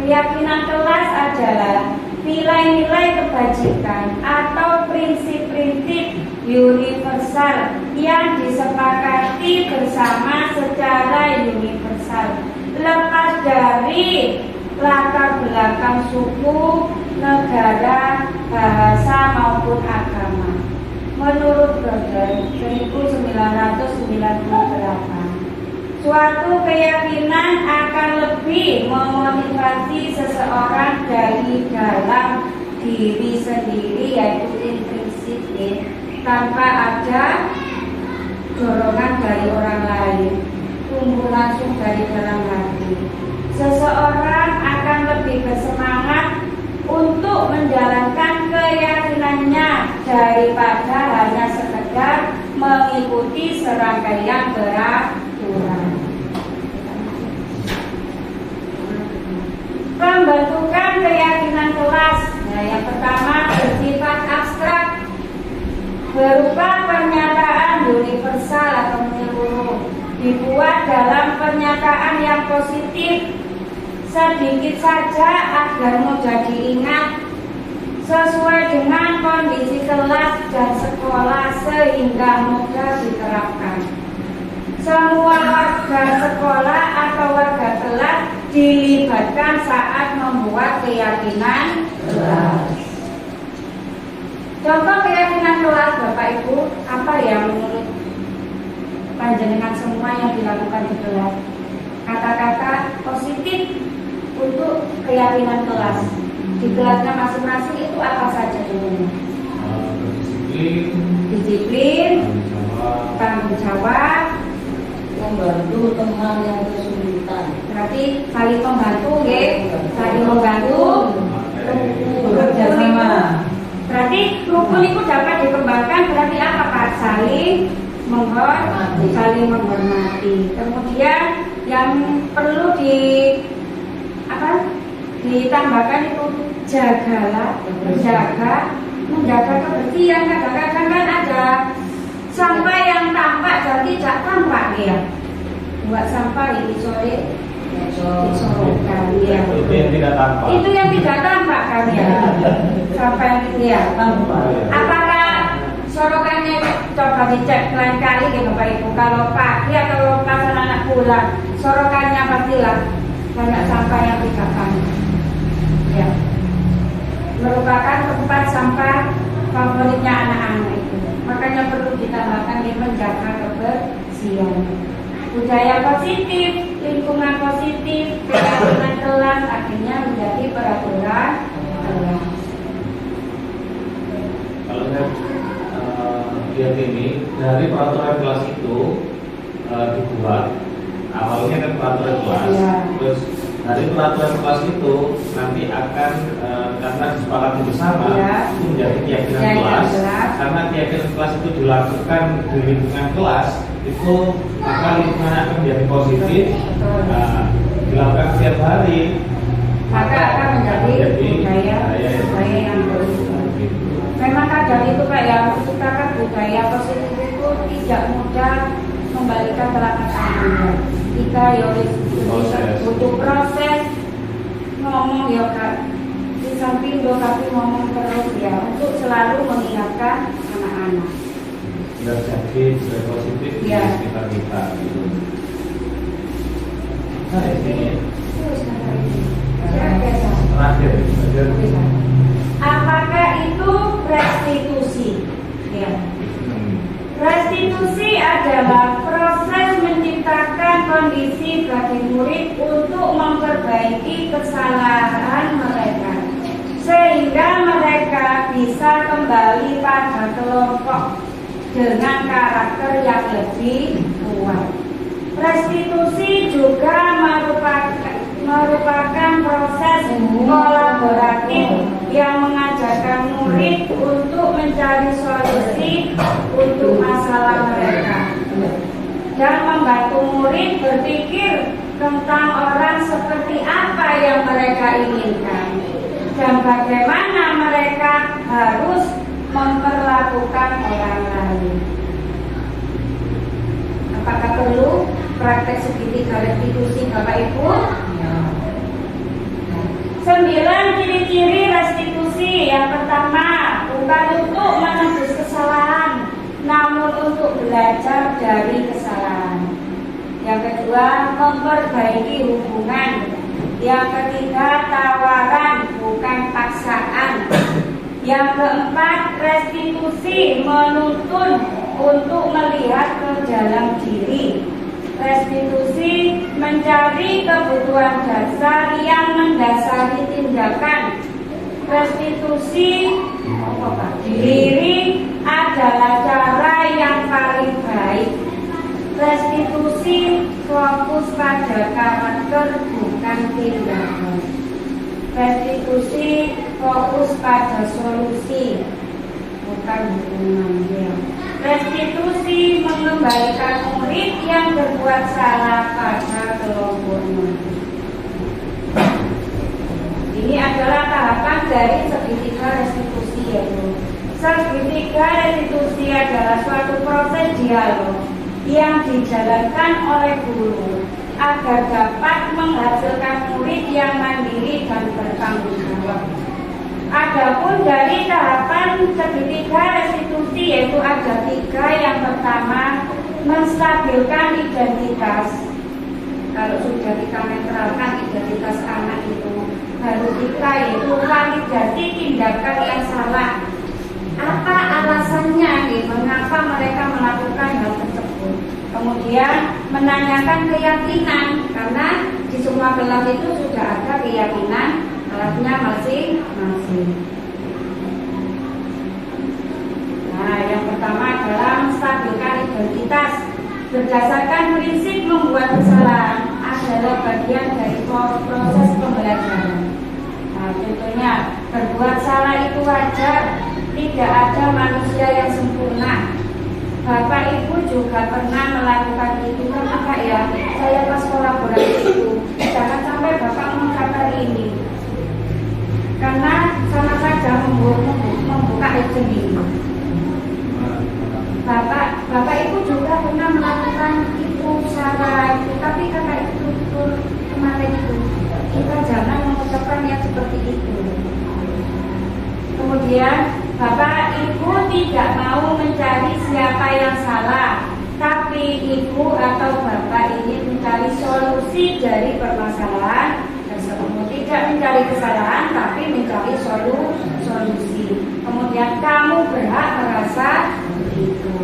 Keyakinan kelas adalah nilai-nilai kebajikan atau prinsip-prinsip universal yang disepakati bersama dari latar belakang suku, negara, bahasa maupun agama. Menurut Broder 1998, suatu keyakinan akan lebih memotivasi seseorang dari dalam diri sendiri, yaitu intrinsik, tanpa ada dorongan dari orang lain, tumbuh langsung dari dalam hati. Seseorang akan lebih bersemangat untuk menjalankan keyakinannya daripada hanya sekedar mengikuti serangkaian peraturan. Pembentukan keyakinan kelas. Nah, yang pertama bersifat abstrak, berupa pernyataan universal atau menyeluruh, dibuat dalam pernyataan yang positif, sedikit saja agar mudah diingat, sesuai dengan kondisi kelas dan sekolah sehingga mudah diterapkan. Semua warga sekolah atau warga kelas dilibatkan saat membuat keyakinan kelas. Contoh keyakinan kelas, Bapak Ibu, apa yang menurut panjenengan semua yang dilakukan di kelas? Kata-kata positif untuk keyakinan kelas. Di kelasnya masing-masing itu apa saja dulu? Disiplin, tanggung jawab, Membantu teman yang kesulitan. berarti saling membantu, ya, saling membantu, Bekerja sama. Berarti rukun itu dapat dikembangkan, berarti apa Pak? Saling menghormati. Kemudian yang perlu ditambahkan itu jagalah, menjaga kebersihan. Kadang-kadang kan ada sampah yang tampak dan tidak tampak, ya. Buat sampah ini sore disorotkan, ya. Itu yang tidak tampak. Itu yang tidak tampak kan, ya. Sampah yang itu, ya. Apakah sorokannya coba dicek lain kali ya Bapak Ibu, kalau pagi atau pas anak pulang, sorokannya pastilah banyak sampah yang tidak tampak, ya. Merupakan tempat sampah favoritnya anak-anak itu. Makanya perlu ditambahkan yang menjaga kebersihan. Budaya positif, lingkungan positif, keyakinan kelas akhirnya menjadi peraturan kelas. Kalau saya lihat ini dari peraturan kelas itu dibuat awalnya kan peraturan kelas, Ya. terus dari peraturan kelas itu nanti akan karena disepakati bersama, Ya, itu menjadi keyakinan keyakinan kelas. kelas. Karena keyakinan kelas itu dilakukan di lingkungan kelas, itu maka lingkungan akan menjadi positif. Betul. Dilakukan setiap hari, Maka akan menjadi budaya yang berubah. Memang kadang itu Pak yang menciptakan budaya positif itu tidak mudah membalikan telapak tangan. Kita butuh proses ngomong ya Kak. Di samping tapi ngomong terus ya untuk selalu mengingatkan anak-anak. dan jadi budaya positif di Ya. sekitar kita. Gitu. Nah, ini Terus kata ini. Ya, terakhir. apakah itu restitusi? Ya. Restitusi adalah proses menciptakan kondisi bagi murid untuk memperbaiki kesalahan mereka, sehingga mereka bisa kembali pada kelompok dengan karakter yang lebih kuat. Restitusi juga merupakan proses kolaboratif yang mengajarkan murid untuk mencari solusi untuk masalah mereka dan membantu murid berpikir tentang orang seperti apa yang mereka inginkan dan bagaimana mereka harus memperlakukan orang lain. Apakah perlu praktek segitiga restitusi Bapak Ibu? 9 ciri-ciri restitusi. Yang pertama, bukan untuk menebus kesalahan, namun untuk belajar dari kesalahan. Yang kedua, memperbaiki hubungan. Yang ketiga, tawaran bukan paksaan. Yang keempat, restitusi menuntun untuk melihat ke dalam diri. Restitusi mencari kebutuhan dasar yang mendasari tindakan. Restitusi diri adalah cara yang paling baik. Restitusi fokus pada karakter bukan tindakan. Restitusi fokus pada solusi bukan hukuman. Restitusi mengembalikan murid yang berbuat salah pada kelompoknya. Ini adalah tahapan dari segitiga restitusi, yaitu segitiga restitusi adalah suatu proses dialog yang dijalankan oleh guru agar dapat menghasilkan murid yang mandiri dan bertanggung jawab. Adapun dari tahapan segitiga restitusi yaitu ada 3. Yang pertama, menstabilkan identitas. Kalau sudah kita netralkan identitas anak itu, baru kita yaitu validasi tindakan yang salah. Apa alasannya nih, mengapa mereka melakukan hal tersebut? Kemudian menanyakan keyakinan, karena di semua kelas itu sudah ada keyakinan kelasnya masing-masing. Nah, yang pertama adalah menstabilkan identitas. Berdasarkan prinsip membuat kesalahan adalah bagian dari proses pembelajaran. Nah, contohnya, berbuat salah itu wajar, tidak ada manusia yang sempurna. Bapak Ibu juga pernah melakukan itu, kenapa ya? Saya pas kolaborasi itu, jangan sampai Bapak mengucapkan ini, karena sama saja membuka aib sendiri. Bapak Ibu juga pernah melakukan itu salah itu, tapi kakak itu betul kemarin itu. Kita jangan mengucapkan yang seperti itu. Kemudian Bapak Ibu tidak mau mencari siapa yang salah, tapi Ibu atau Bapak ini mencari solusi dari permasalahan tersebut. Tidak mencari kesalahan, tapi mencari solusi. Kemudian kamu berhak merasa begitu.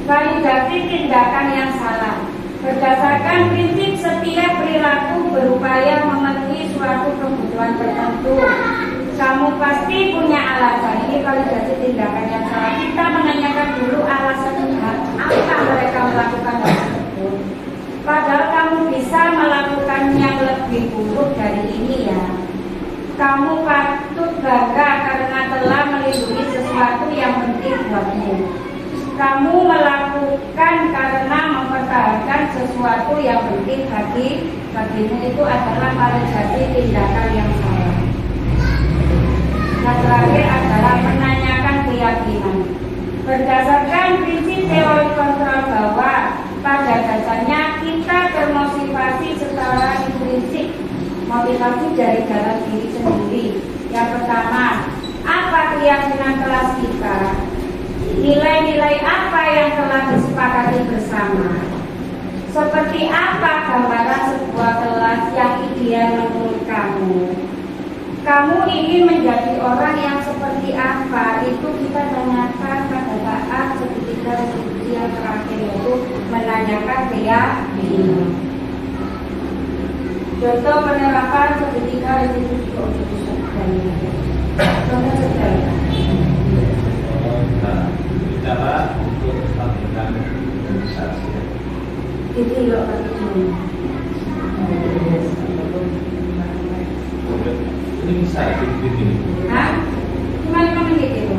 Validasi tindakan yang salah. Berdasarkan prinsip setiap perilaku berupaya memenuhi suatu kebutuhan tertentu. Kamu pasti punya alasan. Ini validasi tindakan yang salah. Kita menanyakan dulu alasan apa mereka melakukan hal tersebut. Padahal kamu bisa melakukan yang lebih buruk dari ini ya. Kamu patut bangga karena telah melindungi sesuatu yang penting buatmu. Kamu melakukan karena mempertahankan sesuatu yang penting bagimu, itu adalah validasi tindakan yang salah. Yang terakhir adalah menanyakan keyakinan. Berdasarkan prinsip teori kontrol bahwa pada dasarnya kita termotivasi secara intrinsik, motivasi dari dalam diri sendiri. Yang pertama, apa keyakinan kelas kita? Nilai-nilai apa yang telah disepakati bersama? Seperti apa gambaran sebuah kelas yang ideal menurut kamu? Kamu ingin menjadi orang yang seperti apa? Itu kita tanyakan pada saat segitiga restitusi yang terakhir, yaitu menanyakan keyakinan. Contoh penerapan segitiga restitusi contoh sederhana. Cara untuk melakukan organisasi. Jadi lo ini bisa ini. Hah? Gimana menit itu?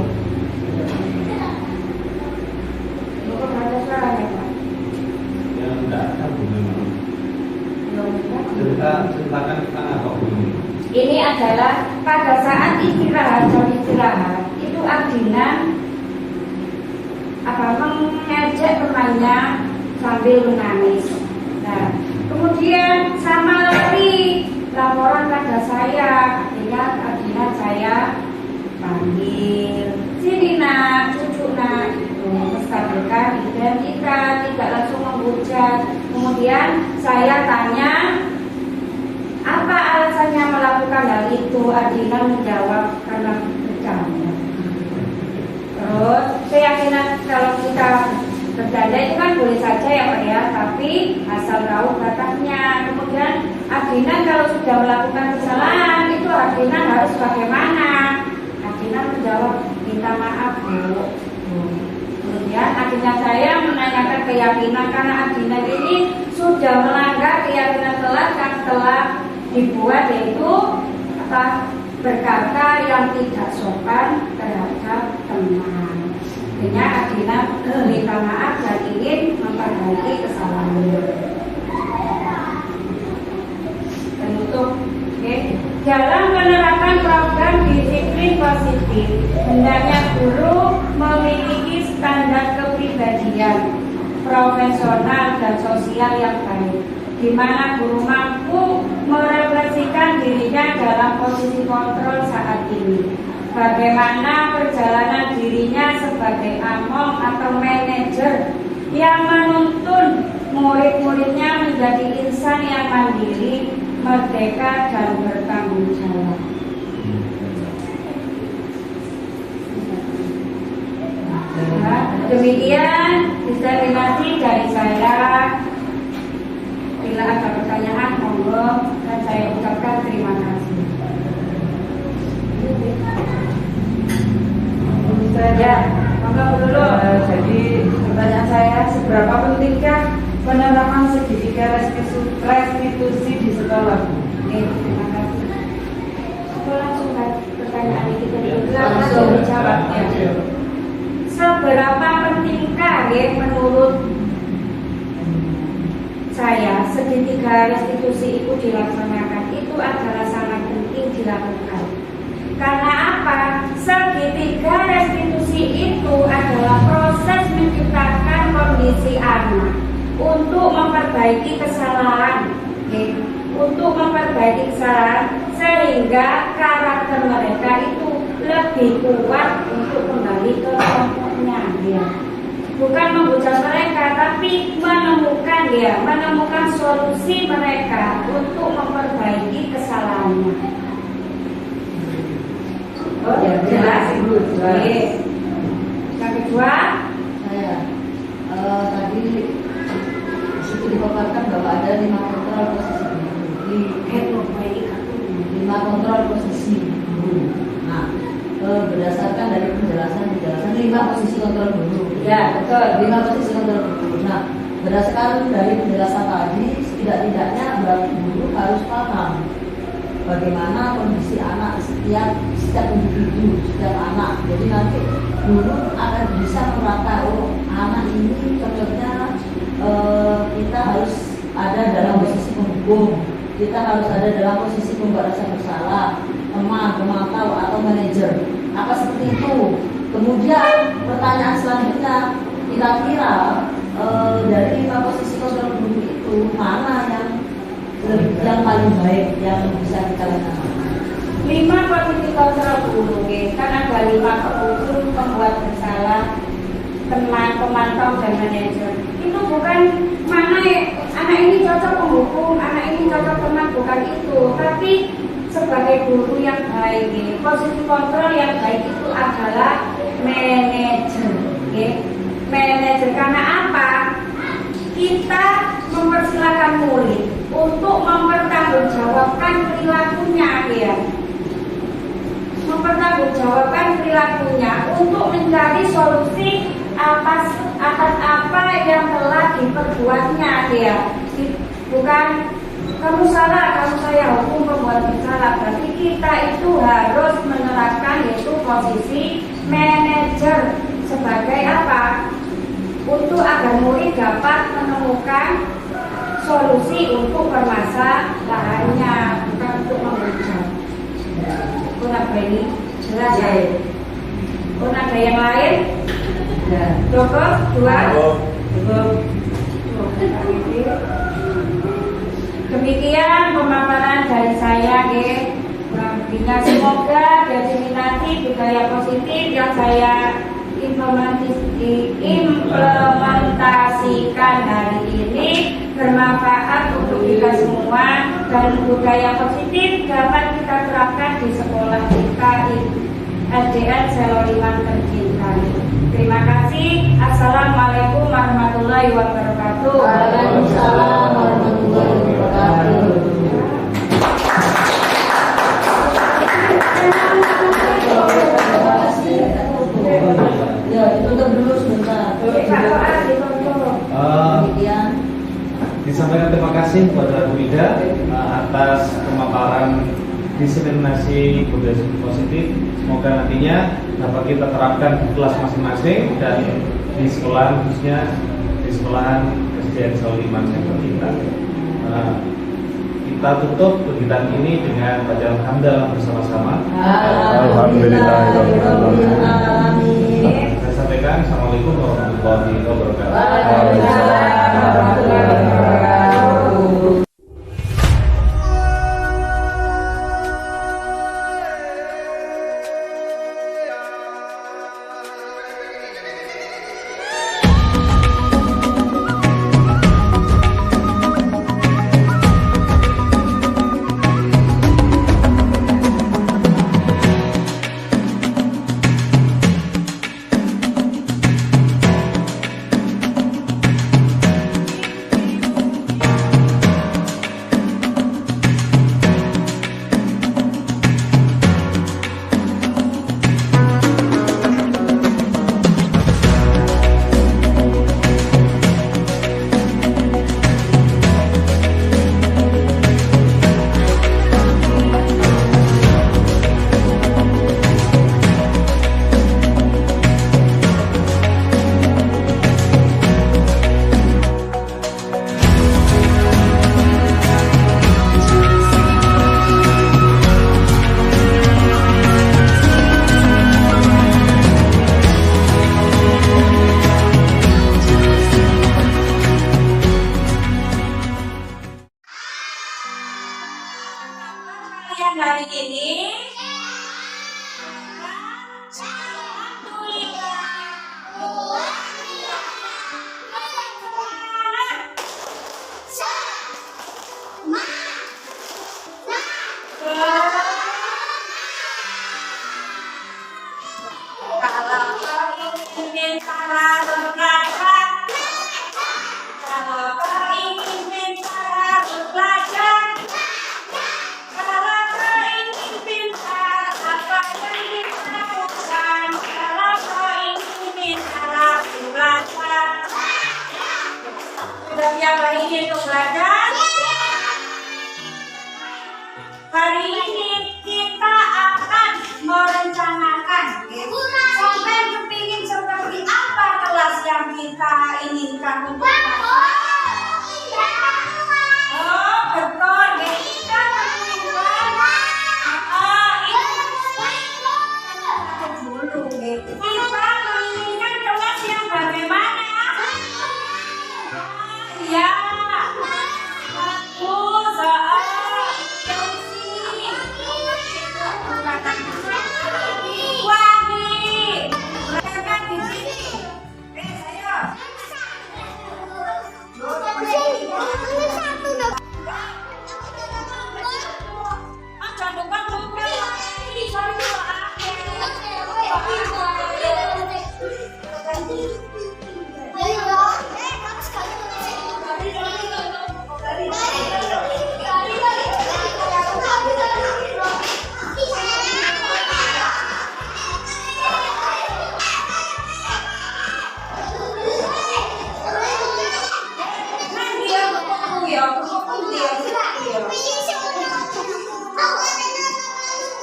Lo kok ada suaranya Pak? Yang tidak tahu memang. Ceritakan tentang apa ini? Ini adalah pada saat istirahat, jam istirahat itu Ardina mengejek temannya sambil menangis. Nah, kemudian sama lari laporan pada saya. Akhirnya Ardina saya panggil, sini nak, cucu nak, itu menstabilkan identitas, tidak langsung menghujat. Kemudian saya tanya, apa alasannya melakukan hal itu? Adina menjawab, karena bercanda. Terus keyakinan kalau kita bercanda itu kan boleh saja ya Pak ya, tapi asal tahu batasnya. Kemudian Adina kalau sudah melakukan kesalahan itu Adina harus bagaimana? Adina menjawab, minta maaf Bu. Kemudian akhirnya saya menanyakan keyakinan, karena Adina ini sudah melanggar keyakinan kelas yang telah dibuat, yaitu apa, berkata yang tidak sopan terhadap teman. Akhirnya Adina minta maaf dan ingin memperbaiki kesalahannya. Penutup, oke. Dalam menerapkan program disiplin positif, hendaknya guru memiliki standar kepribadian profesional dan sosial yang baik, di mana guru mampu merefleksikan dirinya dalam posisi kontrol saat ini. Bagaimana perjalanan dirinya sebagai among atau manajer yang menuntun murid-muridnya menjadi insan yang mandiri, merdeka, dan bertanggung jawab. Nah, demikian disertasi dari saya. Bila ada pertanyaan, monggo, dan saya ucapkan terima kasih. Ya, monggo dulu. jadi pertanyaan saya, seberapa pentingkah penerapan segitiga restitusi di sekolah? Oke, terima kasih. Aku langsung ke pertanyaan ini Langsung dijawabnya. Seberapa pentingkah ya menurut saya segitiga restitusi itu dilaksanakan? Itu adalah sangat penting dilakukan. Karena apa? Segitiga restitusi itu adalah proses menciptakan kondisi anak untuk memperbaiki kesalahan, ya. Untuk memperbaiki kesalahan sehingga karakter mereka itu lebih kuat untuk kembali ke kelompoknya, ya. Bukan menghujat mereka, tapi menemukan solusi mereka untuk memperbaiki kesalahannya. Oh, Ya, jelas. jelas. Oke. Yang kedua, saya tadi disitu dipaparkan bahwa ada 5 kontrol posisi guru. 5 kontrol posisi guru. Nah, berdasarkan dari penjelasan 5 posisi kontrol guru. ya betul. 5 posisi kontrol guru. Nah, berdasarkan dari penjelasan tadi, setidak-tidaknya berarti guru harus paham bagaimana kondisi anak setiap individu, setiap anak. Jadi nanti guru akan bisa merata, oh anak ini cocoknya kita harus ada dalam posisi penghukum, kita harus ada dalam posisi pembuat rasa bersalah, teman, pemantau atau manajer. Apa seperti itu? Kemudian pertanyaan selanjutnya, kira-kira dari 5 posisi kontrol guru itu mana yang paling baik yang bisa kita lakukan? 5 posisi kontrol guru, kan ada 5 penghukum, pembuat bersalah, teman, pemantau, dan manajer. Itu bukan mana anak ini cocok penghukum, anak ini cocok teman, bukan itu. Tapi sebagai guru yang baik, posisi kontrol yang baik itu adalah manajer. Manajer karena apa? Kita mempersilahkan murid untuk mempertanggungjawabkan perilakunya, ya. Mempertanggungjawabkan perilakunya untuk mencari solusi atas apa yang telah diperbuatnya, ya. Bukan kamu salah, kamu saya hukum pembuat bersalah. Berarti kita itu harus menerapkan yaitu posisi manajer sebagai apa? Untuk agar murid dapat menemukan solusi untuk permasalahannya, bukan untuk menghujat. Pun apa ini? Jelas ya? Pun ada yang lain? Ya. Cukup? 2? Cukup. Demikian pemaparan dari saya, semoga diseminasi budaya positif yang saya diimplementasikan hari ini bermanfaat untuk kita semua dan budaya positif dapat kita terapkan di sekolah kita SDN Seloliman tercinta. Terima kasih. Assalamualaikum warahmatullahi wabarakatuh. Waalaikumsalam warahmatullahi wabarakatuh. Ya, ditutup dulu sebentar. Kemudian Disampaikan terima kasih kepada Bu Ida atas pemaparan diseminasi budaya positif. Semoga nantinya dapat kita terapkan di kelas masing-masing dan di sekolah, khususnya di sekolahan SDN Seloliman yang tercinta. Kita tutup kegiatan ini dengan bacaan hamdalah bersama-sama. Alhamdulillahirobbilalamin. Saya sampaikan Assalamualaikum warahmatullahi wabarakatuh. Waalaikumsalam warahmatullahi wabarakatuh. Hari ini siapa ingin untuk belajar? Hari ini kita akan merencanakan sampai kepingin seperti apa kelas yang kita inginkan untuk belajar. Oh, betul. Kita menginginkan kita menginginkan kelas yang bagaimana? Ya, bagus. Wangi, mereka di sini. Jangan lupa buka.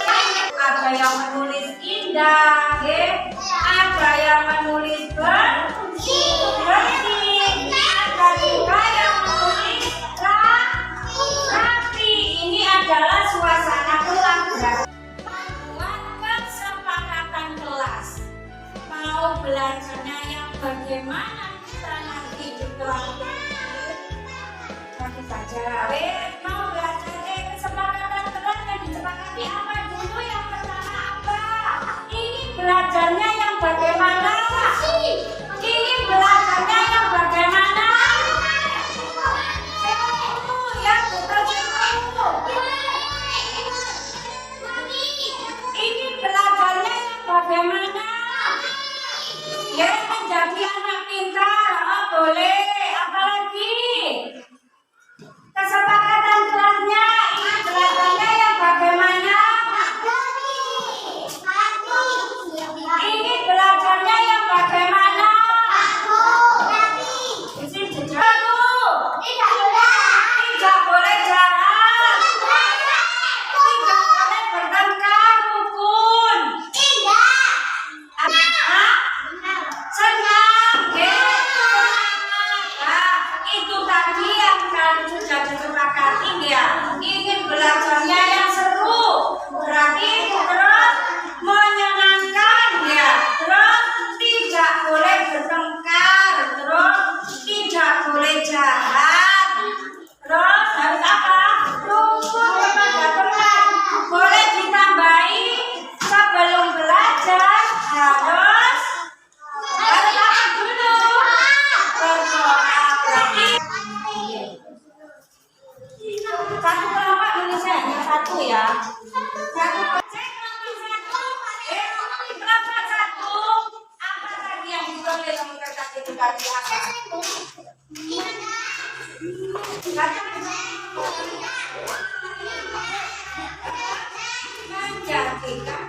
Ini ada yang menulis indah, ada yang menulis bersih, ada juga yang menulis rapi. Ini adalah suasana kelas. Buat kesepakatan kelas, mau belajarnya yang bagaimana kita nanti di kelas. Nanti saja, mau belajar kesepakatan kelas yang disepakati apa dulu yang pertama apa? Ini belajarnya yang bagaimana? Ingin belajarnya yang bagaimana? Yang betul itu. Ingin belajarnya yang bagaimana? Ya, menjadi anak pintar. Oh, boleh. Apalagi? Kesepakatan kelasnya ingin belajarnya yang bagaimana? Ingin belajarnya yang bagaimana? Isi jejak. Tidak boleh jahat. Tidak boleh bertengkar, rukun. Senang, nah, itu tadi yang kalian sudah disepakati ya. Ingin belajarnya yang seru, berarti terus menyenangkan ya. Terus tidak boleh bertengkar, terus tidak boleh jahat. Terus harus apa? Rukun kepada teman. Boleh ditambahi sebelum belajar harus apa dulu? Berdoa. Berarti satu kelompok Indonesia hanya satu ya. Satu kelompok satu. Apa tadi yang ditulis nomor tadi itu tadi apa? Menjadikan